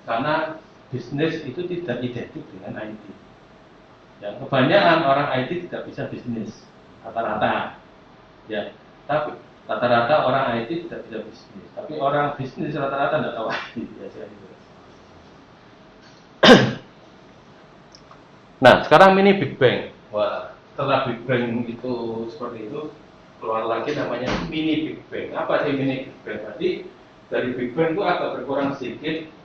karena bisnis itu tidak identik dengan IT. Ya, kebanyakan orang IT tidak bisa bisnis rata-rata. Ya, tapi rata-rata orang IT tidak bisa bisnis. Tapi orang bisnis rata-rata tidak tahu IT. Biasanya. Nah, sekarang mini Big Bang. Wah, setelah Big Bang itu seperti itu keluar lagi namanya mini Big Bang. Apa sih mini Big Bang? Berarti dari Big Bang itu agak berkurang sedikit.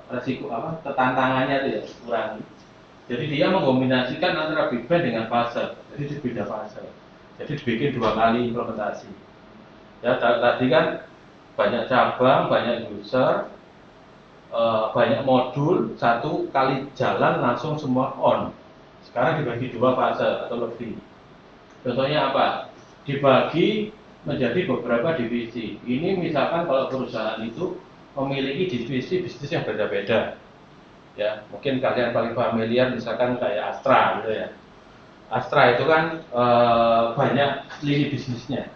Resiko tantangannya itu ya kurang. Jadi dia mengkombinasikan antara Big Bang dengan fase. Jadi di beda fase. Jadi dibikin 2 kali implementasi. Ya tadi kan banyak cabang, banyak user, banyak modul, 1 kali jalan langsung semua on. Sekarang dibagi 2 fase atau lebih. Contohnya apa? Dibagi menjadi beberapa divisi. Ini misalkan kalau perusahaan itu memiliki divisi bisnis yang berbeda-beda. Ya, mungkin kalian paling familiar misalkan kayak Astra gitu ya. Astra itu kan banyak lini bisnisnya.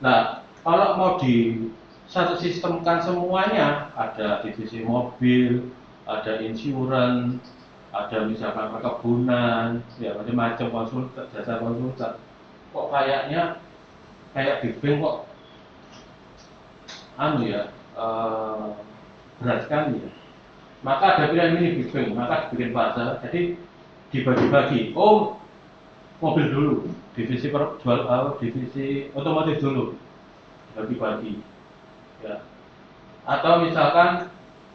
Nah, kalau mau di satu sistemkan semuanya, ada divisi mobil, ada insurance, ada misalkan perkebunan, ya macam-macam konsultan, jasa konsultan. Kok kayaknya kayak Big Bang kok berat sekali ya. Maka ada pilihan ini Big Bang, maka dibikin fase. Jadi dibagi-bagi. Oh, mobil dulu, divisi divisi otomotif dulu, dibagi-bagi. Ya. Atau misalkan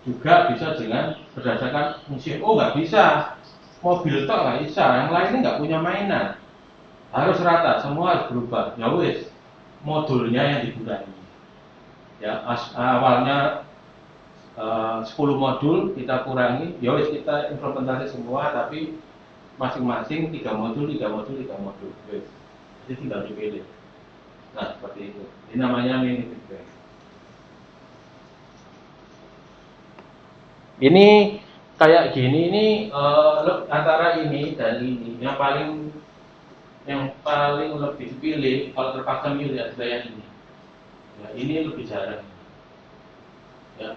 juga bisa dengan berdasarkan musim. Oh, nggak bisa. Mobil toh nggak bisa. Yang lainnya nggak punya mainan. Harus rata, semua harus berubah. Ya wis. Modulnya yang dikurangi. Ya, awalnya 10 modul kita kurangi, ya wis kita implementasi semua tapi masing-masing 3 modul, 3 modul, 3 modul. Wis. jadi tinggal dipilih. Nah, seperti itu. Ini namanya mini Big Bang. Ini kayak gini ini antara ini dan ini yang paling lebih dipilih kalau terpaksa milih adalah yang ini. Ya, ini lebih jarang. Ya,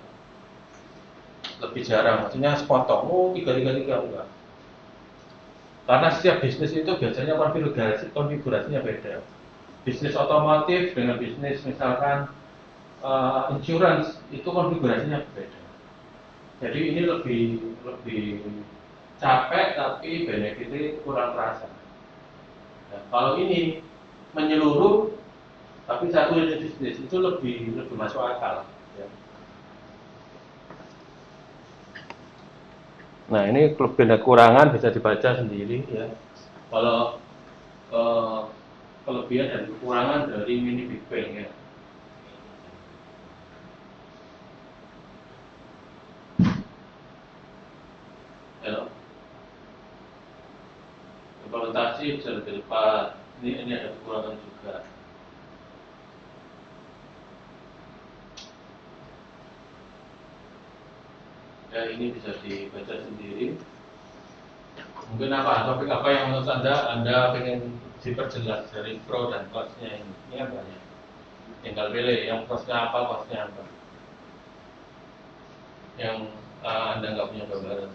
lebih jarang. Maksudnya sepotong. Oh, tiga enggak. Karena setiap bisnis itu biasanya konfigurasinya beda. Bisnis otomotif dengan bisnis misalkan insurance itu konfigurasinya beda. Jadi ini lebih capek tapi benefitnya kurang terasa. Ya, kalau ini menyeluruh tapi satu unit bisnis itu lebih masuk akal. Ya. Nah ini kelebihan dan kekurangan bisa dibaca sendiri ya. Kalau kelebihan dan kekurangan dari mini Big Bang ya. Ya. Implementasi bisa lebih cepat. Ini ada kekurangan juga. Ya ini bisa dibaca sendiri. Mungkin topik apa yang menurut Anda ingin diperjelas dari pro dan cons-nya ini? Ini apa ya? Tinggal pilih yang cons-nya apa, cons-nya apa. Yang Anda nggak punya gambaran.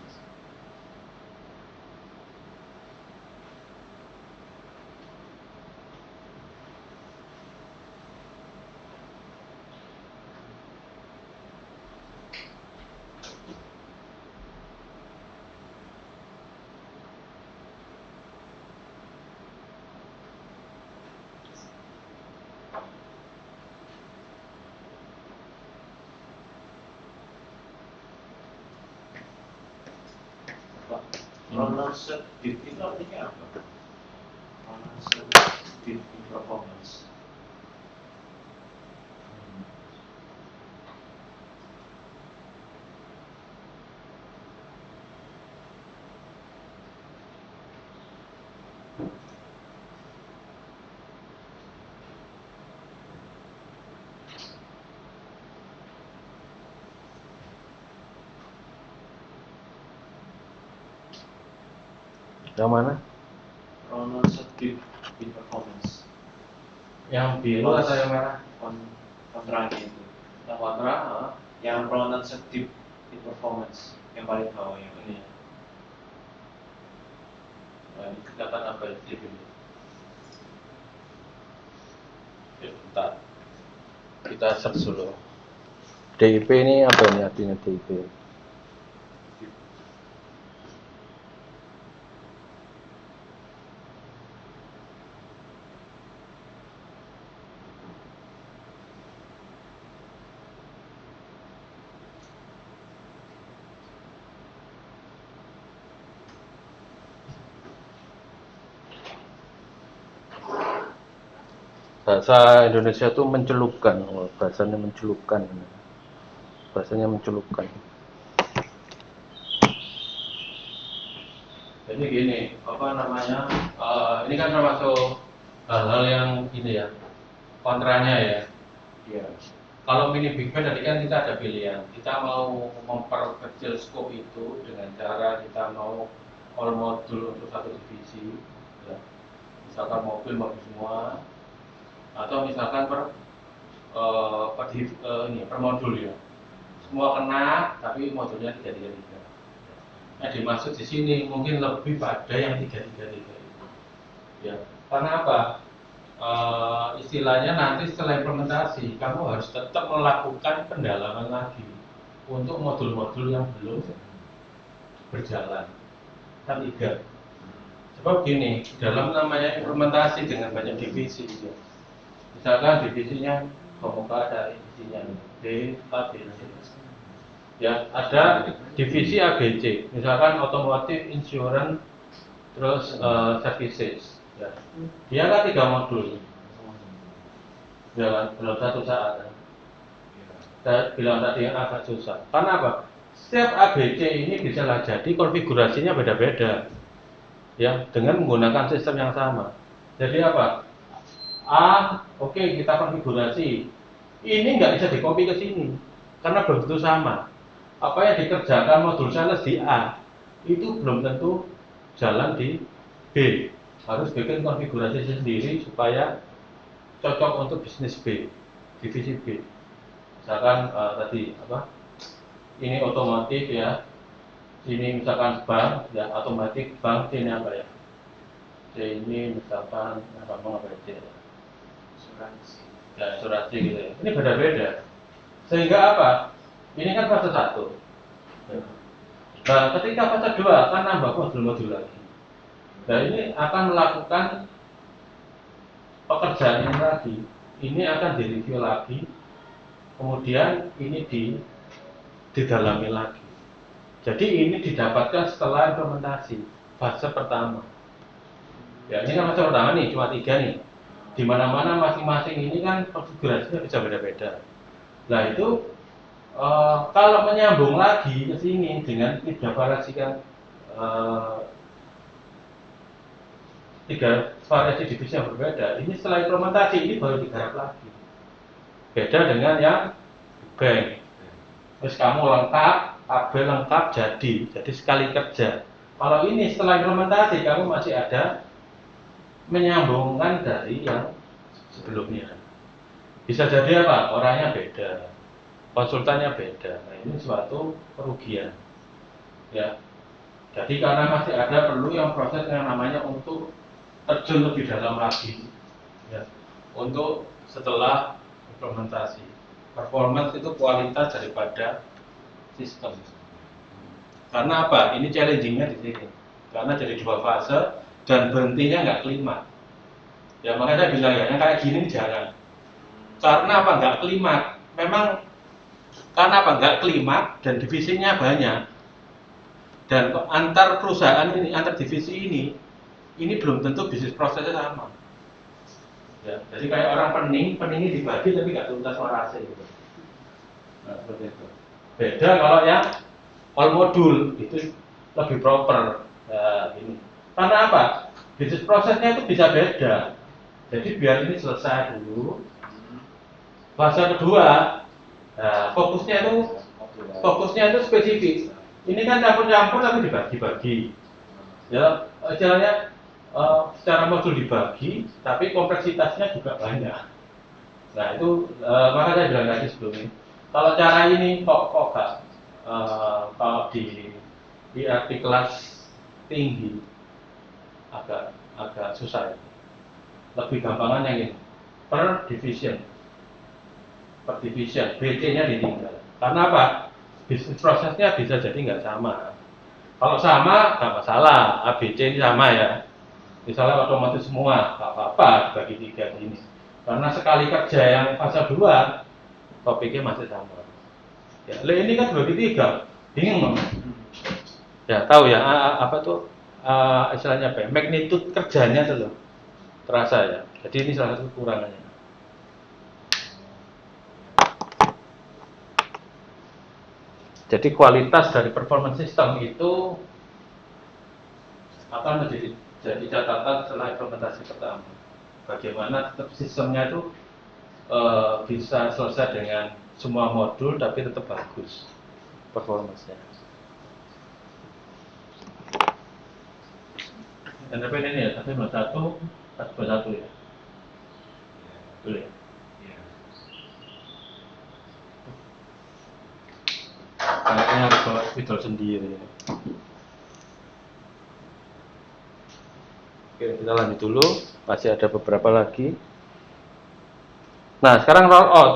Pronounced diff itu artinya apa? Pronounced diff in performance. Yang mana? Pronounced diff in performance. Yang biru atau yang merah? Kontranya itu. Yang kontra? Yang pronounced diff in performance. Yang paling bawah yang ini. Nah, ini kelihatan apa di sini? Ya, bentar. Kita search dulu. DIP ini apa ini artinya DIP? Bahasa Indonesia itu mencelupkan, bahasanya mencelupkan. Bahasanya mencelupkan. Jadi gini, apa namanya? Ini kan termasuk hal-hal yang ini ya, kontranya ya. Iya. Kalau mini Big Bang tadi kan kita ada pilihan. Kita mau memperkecil skop itu dengan cara kita mau all modul untuk satu divisi. Ya. Misalkan mobil semua, atau misalkan per modul ya. Semua kena, tapi modulnya 333. Nah, dimaksud di sini mungkin lebih pada yang 333 itu. Ya, karena apa? Istilahnya nanti setelah implementasi kamu harus tetap melakukan pendalaman lagi untuk modul-modul yang belum berjalan. Kan 3. Sebab gini, dalam namanya implementasi dengan banyak divisi ya. Misalkan divisinya pemuka ada divisinya D, A, B, C. Ya, ada divisi ABC, misalkan otomotif, insurance, terus services. Ya. Dia kan 3 modul. Ya kan, belum satu saat. Saya bilang tadi yang agak susah. Karena apa? Setiap ABC ini bisa jadi konfigurasinya beda-beda. Ya, dengan menggunakan sistem yang sama. Jadi apa? A, oke, kita konfigurasi. Ini nggak bisa di-copy ke sini karena belum tentu sama. Apa yang dikerjakan modul sales di A itu belum tentu jalan di B. Harus bikin konfigurasi sendiri supaya cocok untuk bisnis B, divisi B. Misalkan tadi apa? Ini otomotif ya. Ini misalkan bank ya, otomatis bank ini apa ya? C ini misalkan apa ya? asuransi. Ya, asuransi gitu ya. Ini beda-beda. Sehingga apa? Ini kan fase 1. Nah, ketika fase 2 akan nambah modul-modul lagi. Nah, ini akan melakukan pekerjaan ini lagi. Ini akan direview lagi. Kemudian ini didalami lagi. Jadi ini didapatkan setelah implementasi fase pertama. Ya, ini kan fase pertama nih, cuma 3 nih. Di mana-mana masing-masing ini kan konfigurasinya bisa beda-beda. Nah itu kalau menyambung lagi ke sini dengan dideklarasikan 3 variasi divisi yang berbeda, ini setelah implementasi ini baru digarap lagi. Beda dengan yang bank. Terus kamu lengkap, tabel lengkap jadi sekali kerja. Kalau ini setelah implementasi kamu masih ada menyambungkan dari yang sebelumnya. Bisa jadi apa? Orangnya beda, konsultannya beda. Nah, ini suatu kerugian. Ya. Jadi karena masih ada perlu yang proses yang namanya untuk terjun lebih dalam lagi. Ya. Untuk setelah implementasi. Performance itu kualitas daripada sistem. Karena apa? Ini challengingnya di sini. Karena jadi 2 fase dan berhentinya nggak klimaks. Ya makanya saya bilang ya, yang kayak gini jangan. Karena apa nggak klimaks? Memang karena apa nggak klimaks dan divisinya banyak. Dan antar perusahaan ini, antar divisi ini belum tentu bisnis prosesnya sama. Ya, jadi kayak orang peningnya dibagi tapi nggak tuntas warasnya gitu. Nah, seperti itu. Beda kalau yang all modul itu lebih proper. Nah, ini. Karena apa? Bisnis prosesnya itu bisa beda. Jadi biar ini selesai dulu. Fase kedua, nah, fokusnya itu spesifik. Ini kan campur-campur tapi dibagi-bagi. Ya, caranya secara modul dibagi, tapi kompleksitasnya juga banyak. Nah itu maka saya bilang tadi sebelumnya. Kalau cara ini kok gak kalau di arti kelas tinggi agak susah. Lebih gampangan yang ini per division, BC-nya ditinggal. Karena apa? Bisnis prosesnya bisa jadi nggak sama. Kalau sama nggak masalah, ABC ini sama ya. Misalnya otomatis semua, nggak apa-apa dibagi 3 ini. Karena sekali kerja yang fase 2, topiknya masih sama. Ya, ini kan dibagi 3, bingung. Ya tahu ya apa tuh istilahnya apa ya? Magnitude kerjanya tuh loh, terasa ya. Jadi ini salah satu kekurangannya. Jadi kualitas dari performance system itu akan menjadi catatan setelah implementasi pertama. Bagaimana tetap sistemnya itu bisa selesai dengan semua modul tapi tetap bagus performance-nya. NRP ini ya, 121 ya. Betul ya? Kayaknya harus bawa spidol sendiri. Oke, kita lanjut dulu. Masih ada beberapa lagi. Nah, sekarang roll out.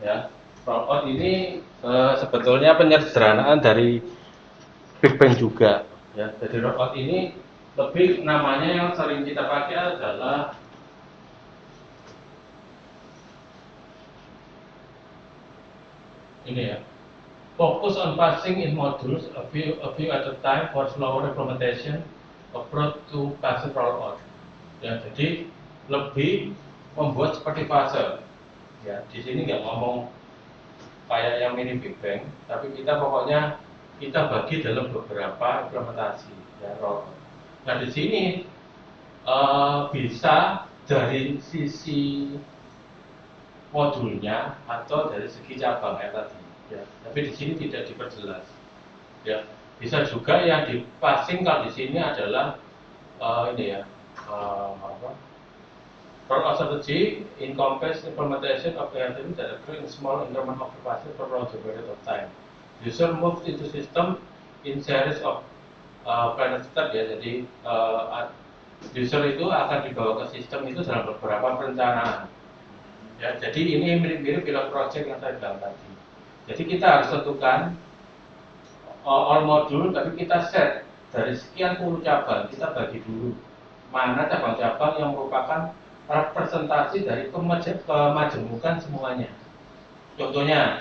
Ya, roll out ini sebetulnya penyederhanaan dari Big Bang juga. Ya, jadi roll out ini lebih namanya yang sering kita pakai adalah ini ya. Focus on passing in modules a few at a time for slower implementation approach to fase rollout. Ya, jadi lebih membuat seperti fase. Ya, di sini nggak ngomong kayak yang mini Big Bang, tapi kita pokoknya kita bagi dalam beberapa implementasi ya rollout. Nah di sini bisa dari sisi modulnya atau dari segi cabangnya tadi. Ya. Tapi di sini tidak diperjelas. Ya. Bisa juga yang dipasingkan di sini adalah ini ya, apa? Role of strategy encompass implementation of the activity that occur in small increment of capacity for a period of time. User moves into system in series of planned step ya. Jadi user itu akan dibawa ke sistem itu dalam beberapa perencanaan. Ya, jadi ini mirip-mirip pilot project yang saya bilang tadi. Jadi kita harus tentukan all modul, tapi kita set dari sekian puluh cabang, kita bagi dulu mana cabang-cabang yang merupakan representasi dari kemajemukan semuanya. Contohnya,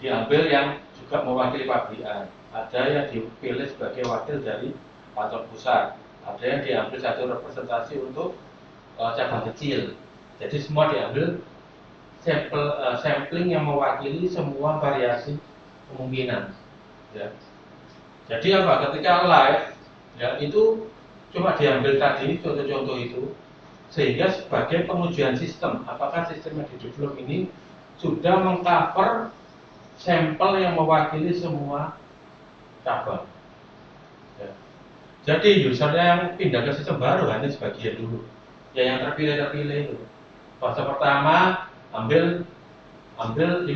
diambil yang juga mewakili pabrikan, ada yang dipilih sebagai wakil dari kantor pusat, ada yang diambil satu representasi untuk cabang kecil. Jadi semua diambil sampling yang mewakili semua variasi kemungkinan. Ya. Jadi apa? Ketika live, ya itu cuma diambil tadi contoh-contoh itu, sehingga sebagai pengujian sistem, apakah sistem yang di-develop ini sudah mengcover sampel yang mewakili semua cabang. Ya. Jadi usernya yang pindah ke sistem baru hanya sebagian dulu, ya yang terpilih itu. Fase pertama ambil 5%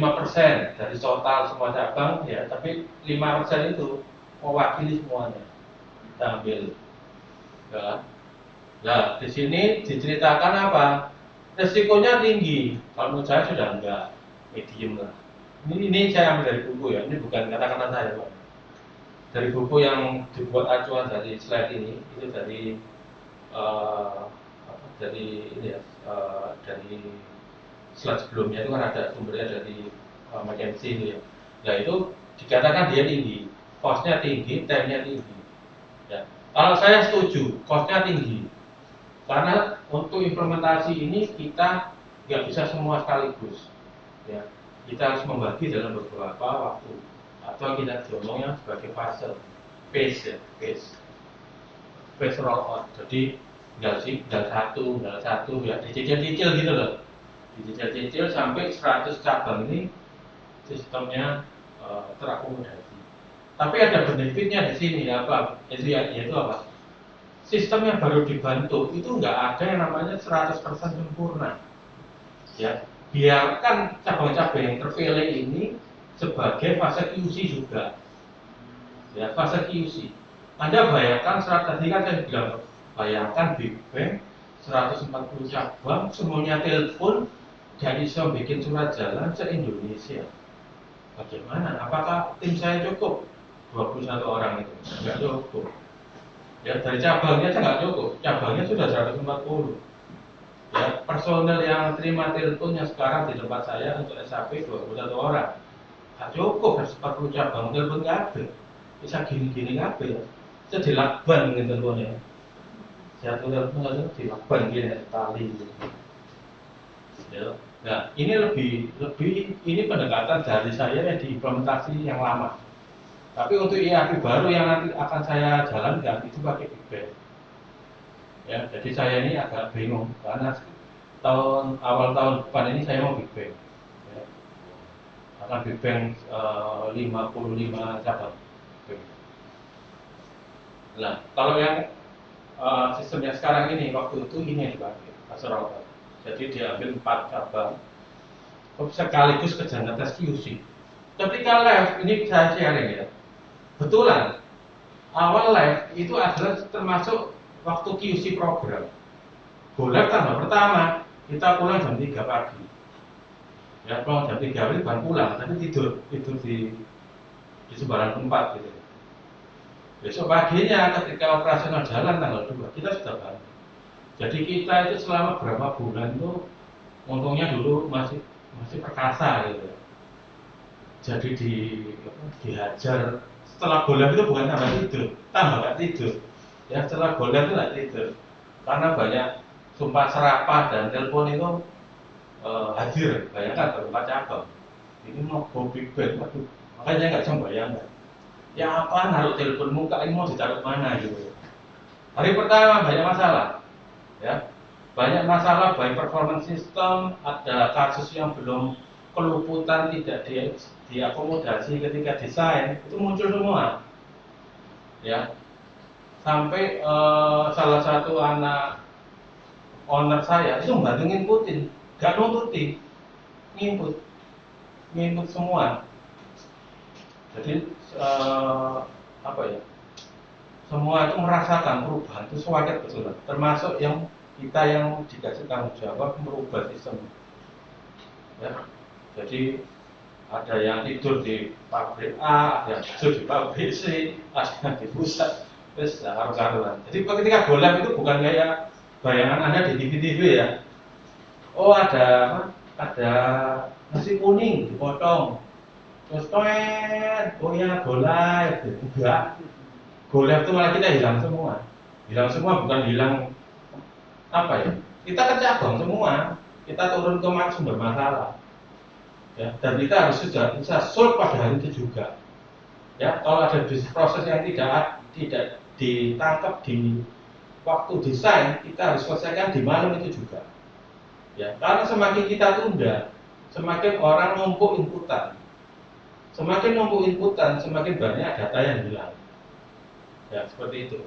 dari total semua cabang, ya, tapi 5% itu mewakili semuanya. Kita ambil. Ya. Nah, di sini diceritakan apa? Resikonya tinggi. Kalau menurut saya sudah enggak, medium lah. Ini saya ambil dari buku ya. Ini bukan kata-kata saya, Pak. Dari buku yang dibuat acuan dari slide ini, itu dari ini ya, dari slide sebelumnya itu kan ada sumbernya dari McKinsey itu ya. Nah itu dikatakan dia tinggi, cost-nya tinggi, time-nya tinggi. Ya. Kalau saya setuju, cost-nya tinggi. Karena untuk implementasi ini kita nggak bisa semua sekaligus, ya. Kita harus membagi dalam beberapa waktu, atau kita ngomongnya sebagai phase ya, phase roll out. Jadi tinggal satu, ya, dicicil-cicil gitu loh, dicicil-cicil sampai 100 cabang ini sistemnya terakomodasi. Tapi ada benefitnya di sini, apa? Yaitu apa? Sistem yang baru dibantu itu nggak ada yang namanya 100% sempurna. Ya, biarkan cabang-cabang yang terpilih ini sebagai fase QC juga. Ya, fase QC. Anda bayangkan tadi kan saya bilang, bayangkan Big Bang 140 cabang, semuanya telepon dan bisa bikin surat jalan se-Indonesia. Bagaimana? Apakah tim saya cukup? 21 orang itu nggak cukup. Ya, dari cabangnya aja nggak cukup, cabangnya sudah 140. Ya, personel yang terima telepon yang sekarang di tempat saya untuk SAP 21 orang. Nggak cukup, 140 cabang telepon nggak ada. Bisa gini-gini nggak ada. Bisa dilakban dengan teleponnya. Satu telepon aja dilakban gini sekali. Ya. Nah, ini lebih ini pendekatan dari saya yang diimplementasi yang lama. Tapi untuk ERP baru yang nanti akan saya jalankan itu pakai Big Bang. Ya, jadi saya ini agak bingung karena awal tahun depan ini saya mau Big Bang. Ya. Akan Big Bang 55 cabang. Nah, kalau yang sistem yang sekarang ini waktu itu ini yang dipakai Astronaut. Jadi diambil 4 cabang sekaligus kejar tes QC. Ketika live ini saya sharing ya. Betulan, awal live itu adalah termasuk waktu QC program. Boleh tanggal pertama, kita pulang jam 3 pagi. Ya, pulang jam 3 pagi bukan pulang, tapi tidur di sembarang tempat gitu. Besok paginya ketika operasional jalan tanggal 2, kita sudah balik. Jadi kita itu selama berapa bulan itu untungnya dulu masih perkasa gitu. Jadi dihajar. Setelah golem itu bukan tambah gak tidur. Ya, setelah golem itu gak tidur. Karena banyak sumpah serapah dan telepon itu hadir. Bayangkan berempat cabang. Ini mau go Big Bang, waduh. Makanya nggak bisa bayangkan. Ya apa naruh telepon muka ini mau ditaruh mana gitu. Hari pertama banyak masalah. Ya. banyak masalah baik performance system, ada kasus yang belum keluputan tidak diakomodasi ketika desain, itu muncul semua. Ya, sampai salah satu anak owner saya itu membantu nginputin, gak nuntuti, nginput, nginput semua. Jadi apa ya? Semua itu merasakan perubahan itu sewajar betul, termasuk yang kita yang dikasih tanggung jawab merubah sistem. Ya, jadi ada yang tidur di pabrik A, ada yang tidur di pabrik C, ada yang di pusat, terus karuan. Jadi ketika golem itu bukan kayak bayangan Anda di TV-TV ya. Oh ada nasi kuning dipotong, terus toet, oh ya golai, enggak. Golem itu malah kita hilang semua bukan hilang apa ya? Kita kecabang semua, kita turun ke sumber masalah. Ya, dan kita harus sudah bisa solve pada hari itu juga. Ya, kalau ada bisnis proses yang tidak ditangkap di waktu desain, kita harus selesaikan di malam itu juga. Ya, karena semakin kita tunda, semakin orang numpuk inputan. Semakin numpuk inputan, semakin banyak data yang hilang. Ya, seperti itu.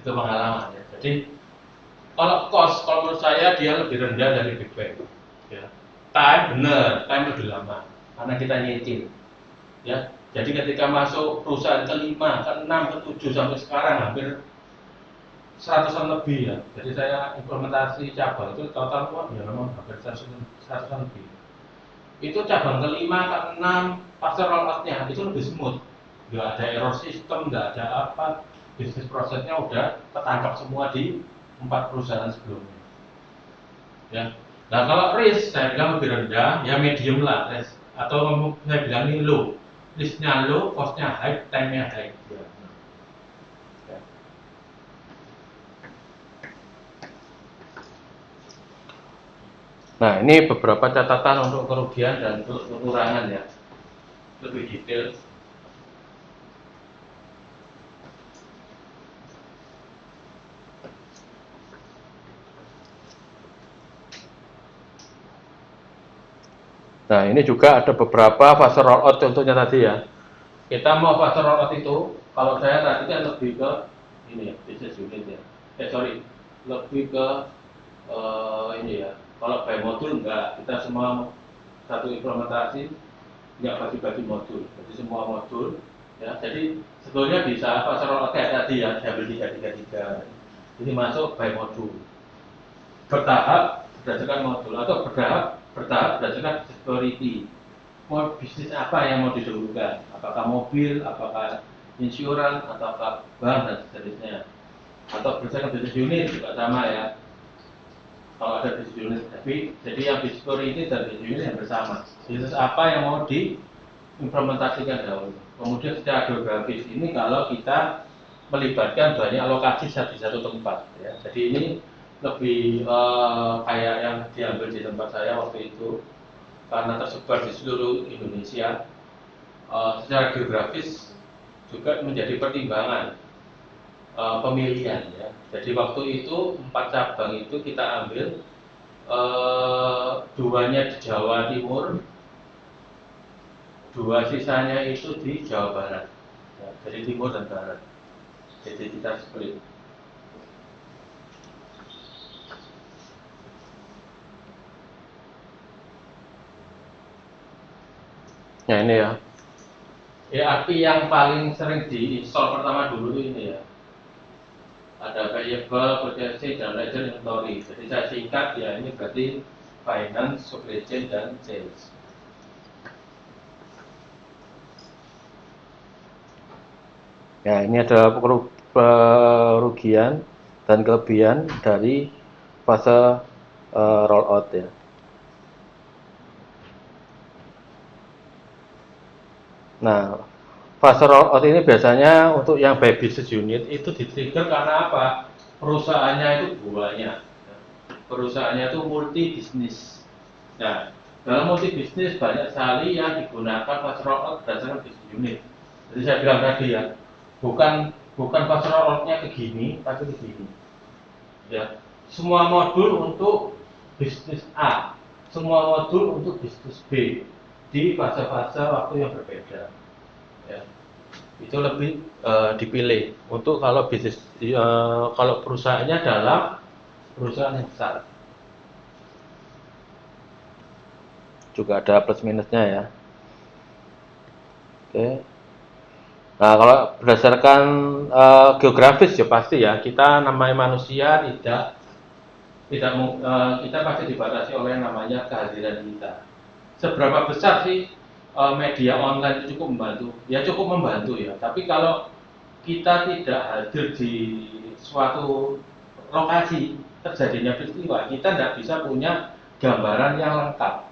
Itu pengalaman ya. Jadi kalau cost, kalau menurut saya dia lebih rendah dari Big Bang. Ya. Time lebih lama karena kita nyicil. Ya, jadi ketika masuk perusahaan ke-5, ke-6, ke-7 sampai sekarang hampir 100-an lebih ya. Jadi saya implementasi cabang itu total ya memang hampir 100-an lebih. Itu cabang ke-5, ke-6, fase rollout-nya itu lebih smooth. Nggak ada error sistem, nggak ada apa, bisnis prosesnya udah ketangkap semua di 4 perusahaan sebelumnya. Ya. Nah kalau risk saya bilang lebih rendah, ya medium lah risk. Atau saya bilang ini low. Risknya low, costnya high, time-nya high. Ya. Nah ini beberapa catatan untuk kerugian dan untuk kekurangan ya. Lebih detail. Nah ini juga ada beberapa fase rollout contohnya tadi ya. Kita mau fase rollout itu, kalau saya tadi kan lebih ke ini ya, business unit ya. Lebih ke ini ya. Kalau by modul enggak, kita semua satu implementasi enggak bagi-bagi modul. Jadi semua modul ya. Jadi sebetulnya bisa fase rollout kayak tadi ya, diambil 3. Jadi masuk by modul. Bertahap berdasarkan modul atau bertahap berdasarkan security. Mau bisnis apa yang mau didahulukan? Apakah mobil, apakah insuran, apakah bank dan seterusnya? Atau berdasarkan bisnis unit juga sama ya. Kalau ada bisnis unit, tapi jadi yang bisnis security dan bisnis unit yang bersama. Bisnis apa yang mau diimplementasikan dahulu. Kemudian secara geografis ini kalau kita melibatkan banyak lokasi di satu tempat. Ya. Jadi ini lebih kayak yang diambil di tempat saya waktu itu karena tersebar di seluruh Indonesia. Secara geografis juga menjadi pertimbangan pemilihan ya. Jadi waktu itu 4 cabang itu kita ambil 2-nya di Jawa Timur, 2 sisanya itu di Jawa Barat. Ya, jadi Timur dan Barat. Jadi kita split. Nah ini ya. ERP yang paling sering diinstal pertama dulu ini ya. Ada payable, purchasing, dan ledger inventory. Jadi saya singkat ya, ini berarti finance, supply chain, dan sales. Ya ini ada kerugian dan kelebihan dari fase rollout ya. Nah, fase rollout ini biasanya untuk yang by business unit itu di-trigger karena apa? Perusahaannya itu banyak. Perusahaannya itu multi bisnis. Nah, dalam multi bisnis banyak sekali yang digunakan fase rollout berdasarkan business unit. Jadi saya bilang tadi ya, bukan fase rolloutnya ke gini, tapi ke gini. Ya, semua modul untuk bisnis A, semua modul untuk bisnis B di fase-fase waktu yang berbeda. Ya. Itu lebih dipilih untuk kalau bisnis kalau perusahaannya dalam perusahaan yang besar. Juga ada plus minusnya ya. Oke. Nah, kalau berdasarkan geografis ya pasti ya, kita namanya manusia kita pasti dibatasi oleh namanya kehadiran kita. Seberapa besar sih media online itu cukup membantu? Ya cukup membantu ya. Tapi kalau kita tidak hadir di suatu lokasi terjadinya peristiwa, kita tidak bisa punya gambaran yang lengkap.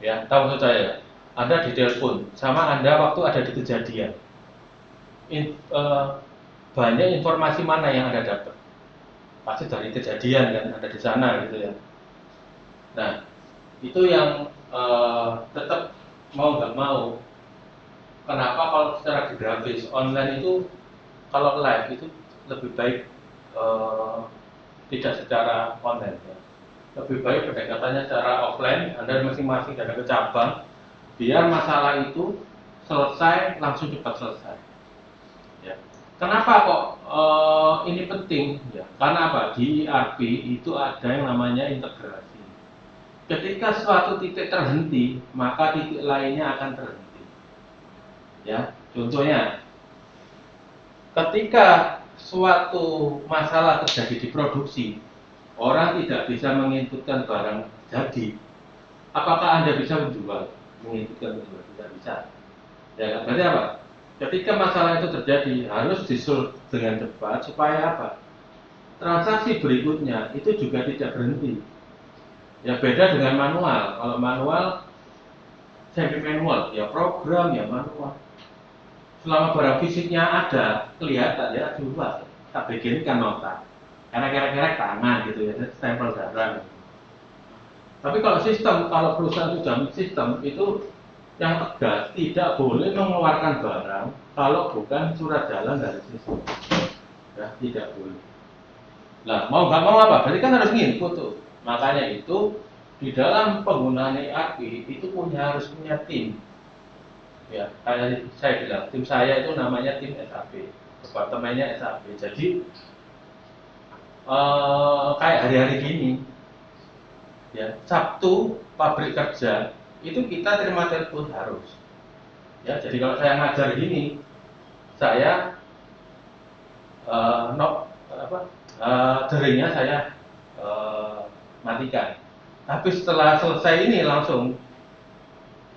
Ya, tahu maksud saya? Anda ditelepon sama Anda waktu ada di kejadian. Banyak informasi mana yang Anda dapat? Pasti dari kejadian kan, ada di sana gitu ya. Nah, itu yang tetap mau nggak mau. Kenapa kalau secara geografis online itu kalau live itu lebih baik tidak secara online ya. Lebih baik pendekatannya secara offline, Anda masing-masing datang ke cabang, biar masalah itu selesai langsung cepat selesai. Ya. Kenapa kok ini penting? Ya, karena apa? Di ERP itu ada yang namanya integrasi. Ketika suatu titik terhenti, maka titik lainnya akan terhenti. Ya, contohnya, ketika suatu masalah terjadi di produksi, orang tidak bisa menginputkan barang jadi. Apakah Anda bisa menjual? Menginputkan menjual? Tidak bisa. Ya, berarti apa? Ketika masalah itu terjadi, harus disolve dengan cepat supaya apa? Transaksi berikutnya itu juga tidak berhenti. Ya beda dengan manual. Kalau manual, semi manual, ya program, ya manual. Selama barang fisiknya ada, kelihatan ya jelas. Tak bikinkan nota. Karena kira-kira tangan gitu ya, stempel darah. Tapi kalau sistem, kalau perusahaan sudah sistem itu yang tegas tidak boleh mengeluarkan barang kalau bukan surat jalan dari sistem. Ya, tidak boleh. Nah, mau nggak mau apa? Berarti kan harus nginput tuh. Makanya itu di dalam penggunaan ERP itu harus punya tim. Ya, kayak saya bilang, tim saya itu namanya tim SAP, departemennya SAP. Jadi kayak hari-hari gini, ya Sabtu pabrik kerja itu kita terima telepon harus. Ya, jadi kalau saya ngajar gini, saya deringnya saya matikan. Tapi setelah selesai ini langsung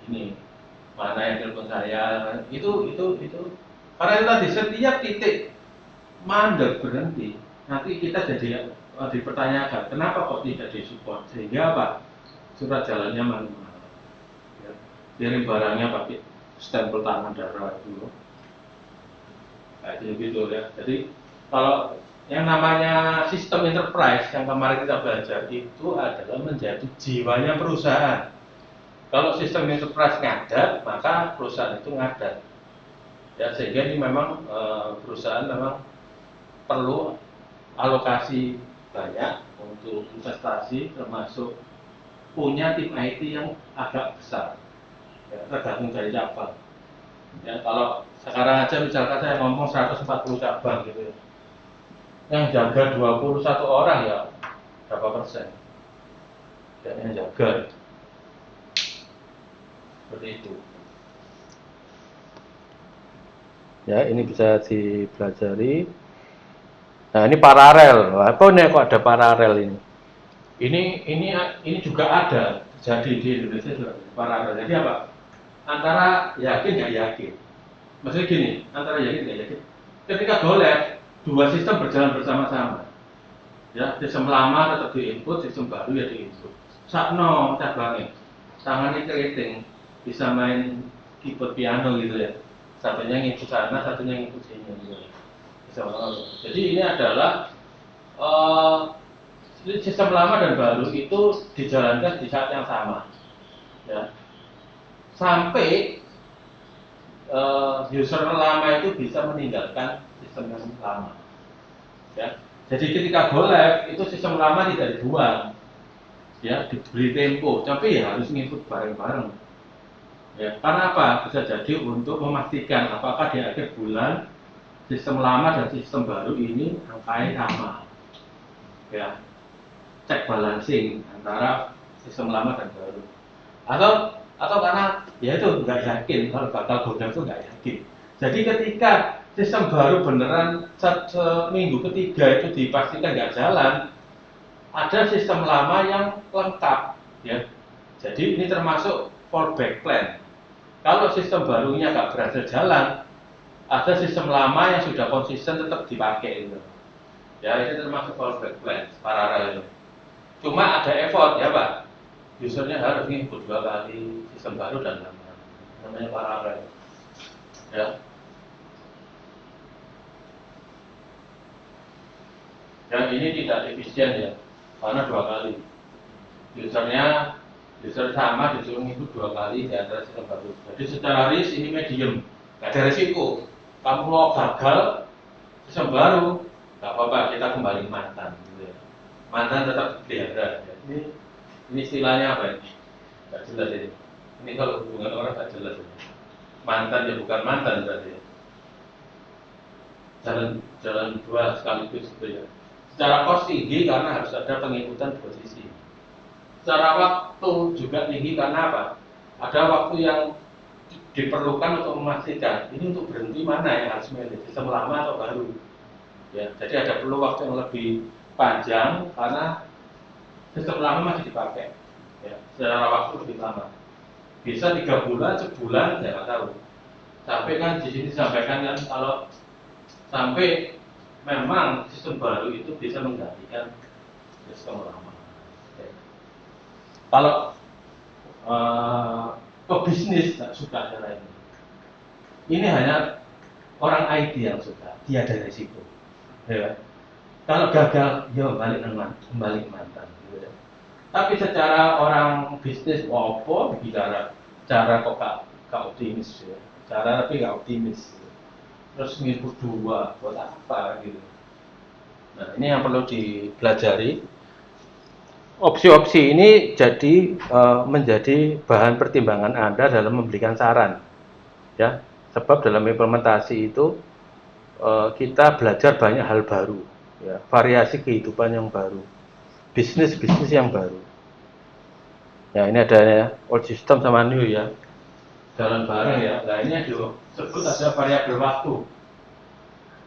ini mana yang telepon saya itu karena itu tadi setiap titik mandek berhenti nanti kita jadi dipertanyakan kenapa kok tidak disupport sehingga apa surat jalannya manual ya. Kirim barangnya pakai stempel tangan darah itu kayak gitu ya. Jadi kalau yang namanya sistem enterprise yang kemarin kita belajar itu adalah menjadi jiwanya perusahaan. Kalau sistem enterprise ngadat, maka perusahaan itu ngadat. Ya, sehingga ini memang perusahaan memang perlu alokasi banyak untuk investasi, termasuk punya tim IT yang agak besar. Ya, tergantung dari cabang. Ya, kalau sekarang aja misalkan saya ngomong 140 cabang gitu ya. Yang jaga 21 orang ya berapa persen? Dan yang jaga seperti itu. Ya, ini bisa dipelajari. Nah, ini paralel. Apa nih kok ada paralel ini? Ini juga ada jadi di Indonesia juga ada paralel. Jadi apa? Antara yakin nggak yakin. Maksudnya gini, antara yakin nggak yakin. Ketika golek, dua sistem berjalan bersama-sama. Ya, sistem lama tetap diinput, sistem baru ya diinput. Sakno cabangnya, tangannya keriting, bisa main keyboard piano gitu ya. Satunya ngikut sana, satunya ngikut sini gitu. Jadi ini adalah sistem lama dan baru itu dijalankan di saat yang sama, ya. Sampai user lama itu bisa meninggalkan sistem yang lama, ya. Jadi ketika go live itu sistem lama tidak dibuang, ya diberi tempo, tapi ya harus ngikut bareng-bareng. Ya, karena apa? Bisa jadi untuk memastikan apakah di akhir bulan sistem lama dan sistem baru ini angkanya sama. Ya, cek balancing antara sistem lama dan baru. Atau karena ya itu nggak yakin kalau bakal godam itu nggak yakin. Jadi ketika sistem baru beneran seminggu ketiga itu dipastikan nggak jalan, ada sistem lama yang lengkap, ya. Jadi ini termasuk fallback plan. Kalau sistem barunya nggak berhasil jalan, ada sistem lama yang sudah konsisten tetap dipakai itu. Ya ini termasuk fallback plan paralel. Cuma ada effort ya Pak. Usernya harus input 2 kali sistem baru dan lama. Namanya paralel. Ya. Dan ini tidak efisien ya, karena 2 kali. User sama disuruh ngikut 2 kali di antara sistem baru. Jadi secara risk ini medium, nggak ada risiko. Kamu mau gagal sistem baru, nggak apa-apa, kita kembali mantan. Gitu ya. Mantan tetap dipelihara. Ya. Ini istilahnya apa ini? Nggak jelas ini. Ini kalau hubungan orang nggak jelas ini. Mantan ya bukan mantan berarti. Jalan dua sekaligus gitu ya. Secara cost tinggi karena harus ada pengikutan posisi. Secara waktu juga tinggi karena apa? Ada waktu yang diperlukan untuk memastikan ini untuk berhenti mana yang harus milih, sistem lama atau baru. Ya, jadi ada perlu waktu yang lebih panjang karena sistem lama masih dipakai. Ya, secara waktu lebih lama. Bisa 3 bulan, sebulan, ya nggak tahu. Sampai kan di sini disampaikan kan kalau sampai memang sistem baru itu bisa menggantikan sistem lama. Oke. Kalau pebisnis tidak suka cara ini. Ini hanya orang IT yang suka, dia ada risiko. Ya. Kalau gagal, ya balik ke mantan. Gitu. Tapi secara orang bisnis, apa bicara cara kok gak optimis ya. Cara tapi gak optimis. Terus ngikut 2 buat apa gitu. Nah ini yang perlu dipelajari. Opsi-opsi ini jadi menjadi bahan pertimbangan Anda dalam memberikan saran, ya. Sebab dalam implementasi itu kita belajar banyak hal baru, ya. Variasi kehidupan yang baru, bisnis yang baru. Ya ini ada ya, old system sama new ya, jalan bareng ya. Nah ini disebut ada variabel waktu.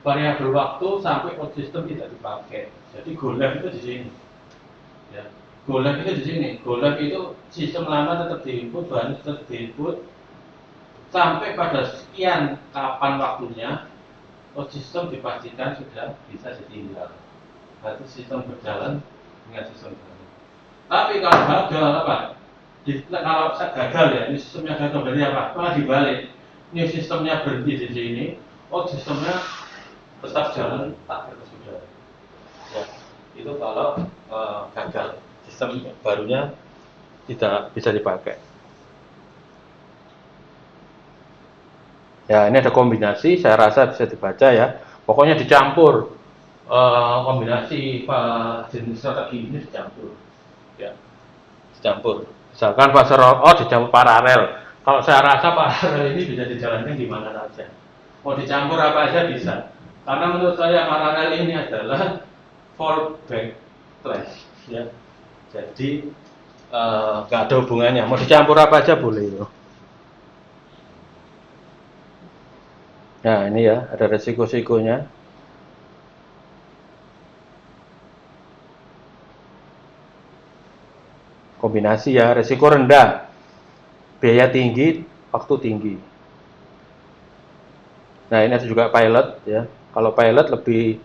Variabel waktu sampai old system tidak dipakai. Jadi go live itu di sini. Ya. Go live itu di sini. Go live itu sistem lama tetap diinput, bahan tetap diinput sampai pada sekian kapan waktunya, old system dipastikan sudah bisa ditinggal. Berarti sistem berjalan dengan sistem baru. Tapi kalau gagal apa? Kalau gagal ya, ini sistemnya gagal berarti apa? Malah dibalik. Ini sistemnya berhenti di sini, old sistemnya tetap jalan tak berkesudahan. Ya, itu kalau gagal sistem barunya tidak bisa dipakai. Ya ini ada kombinasi, saya rasa bisa dibaca ya. Pokoknya dicampur kombinasi jenis strategi ini dicampur, ya dicampur. Misalkan fase rollout dicampur paralel. Kalau saya rasa paralel ini bisa dijalankan di mana saja. Mau dicampur apa aja bisa. Karena menurut saya paralel ini adalah fallback plan, ya. Jadi nggak ada hubungannya. Mau dicampur apa aja boleh. Nah ini ya ada resiko-resikonya. Kombinasi ya, resiko rendah, biaya tinggi, waktu tinggi. Nah ini ada juga pilot ya. Kalau pilot lebih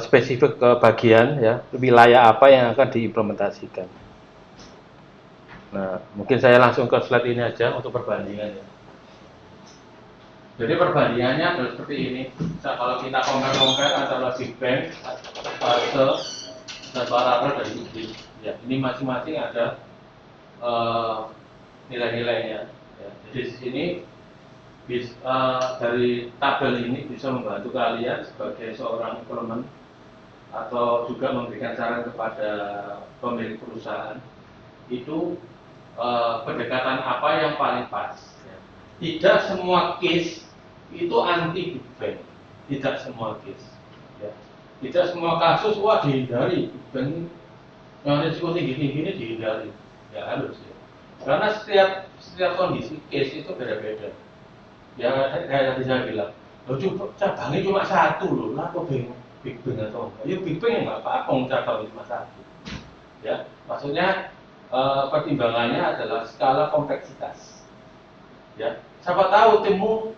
spesifik ke bagian ya, wilayah apa yang akan diimplementasikan. Nah mungkin saya langsung ke slide ini aja untuk perbandingan ya. Jadi perbandingannya adalah seperti ini. Nah, kalau kita compare antara Big Bang, fase, dan paralel dari Big. Ya, ini masing-masing ada nilai-nilainya. Ya, jadi di sini dari tabel ini bisa membantu kalian sebagai seorang implement atau juga memberikan saran kepada pemilik perusahaan itu pendekatan apa yang paling pas. Ya. Tidak semua case itu anti Big Bang, tidak semua case. Ya. Tidak semua kasus wah dihindari Big Bang yang risiko tinggi-tinggi ini dihindari, ya harus ya. Karena setiap kondisi case itu beda-beda. Ya kayak tadi saya bilang, coba cabangnya cuma satu loh, lah kok bingung Big Bang atau enggak? Ya Big Bang ya nggak apa-apa, cabangnya cuma satu. Ya, maksudnya pertimbangannya adalah skala kompleksitas. Ya, siapa tahu timmu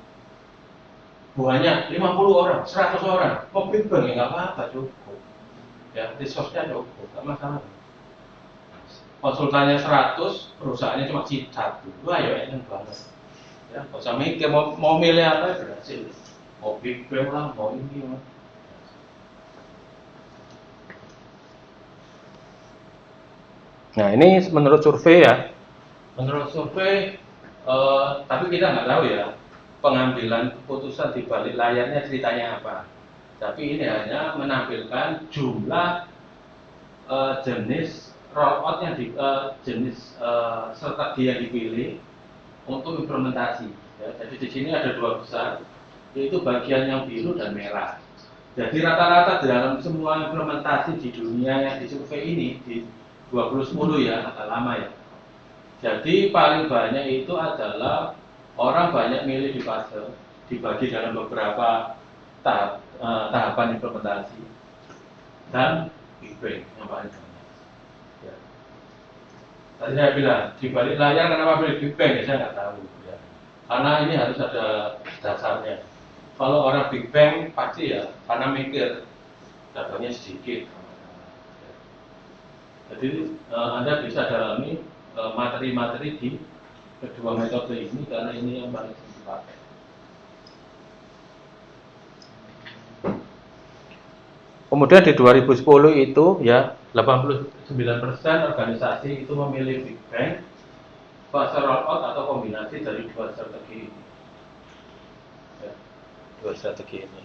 banyak 50 orang, 100 orang, mau Big Bang ya nggak apa-apa, cukup. Ya, resource-nya cukup, nggak masalah. Konsultannya 100, perusahaannya cuma satu. Wah, ya enak banget. Ya, nggak usah mikir mau milih apa berhasil. Mau Big Bang lah, mau ini lah. Nah, ini menurut survei ya. Menurut survei, tapi kita nggak tahu ya pengambilan keputusan di balik layarnya ceritanya apa. Tapi ini hanya menampilkan jumlah jenis rollout yang jenis strategi yang dipilih untuk implementasi. Ya, jadi di sini ada dua besar, yaitu bagian yang biru dan merah. Jadi rata-rata dalam semua implementasi di dunia yang disurvei ini di 2010 ya, agak lama ya. Jadi paling banyak itu adalah orang banyak milih di fase dibagi dalam beberapa tahapan implementasi dan Big Bang yang paling banyak. Ya. Tadi saya bilang di balik layar kenapa pilih Big Bang ya saya nggak tahu ya. Karena ini harus ada dasarnya. Kalau orang Big Bang pasti ya karena mikir datanya sedikit. Jadi Anda bisa dalami materi-materi di kedua metode ini karena ini yang paling sering dipakai. Kemudian di 2010 itu ya 89% organisasi itu memilih Big Bang, fase rollout atau kombinasi dari dua strategi ini. Ya, dua strategi ini.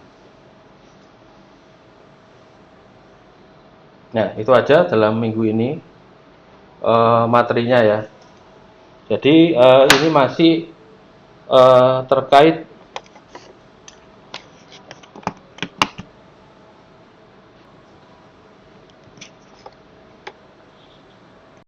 Nah, itu aja dalam minggu ini materinya ya. Jadi ini masih terkait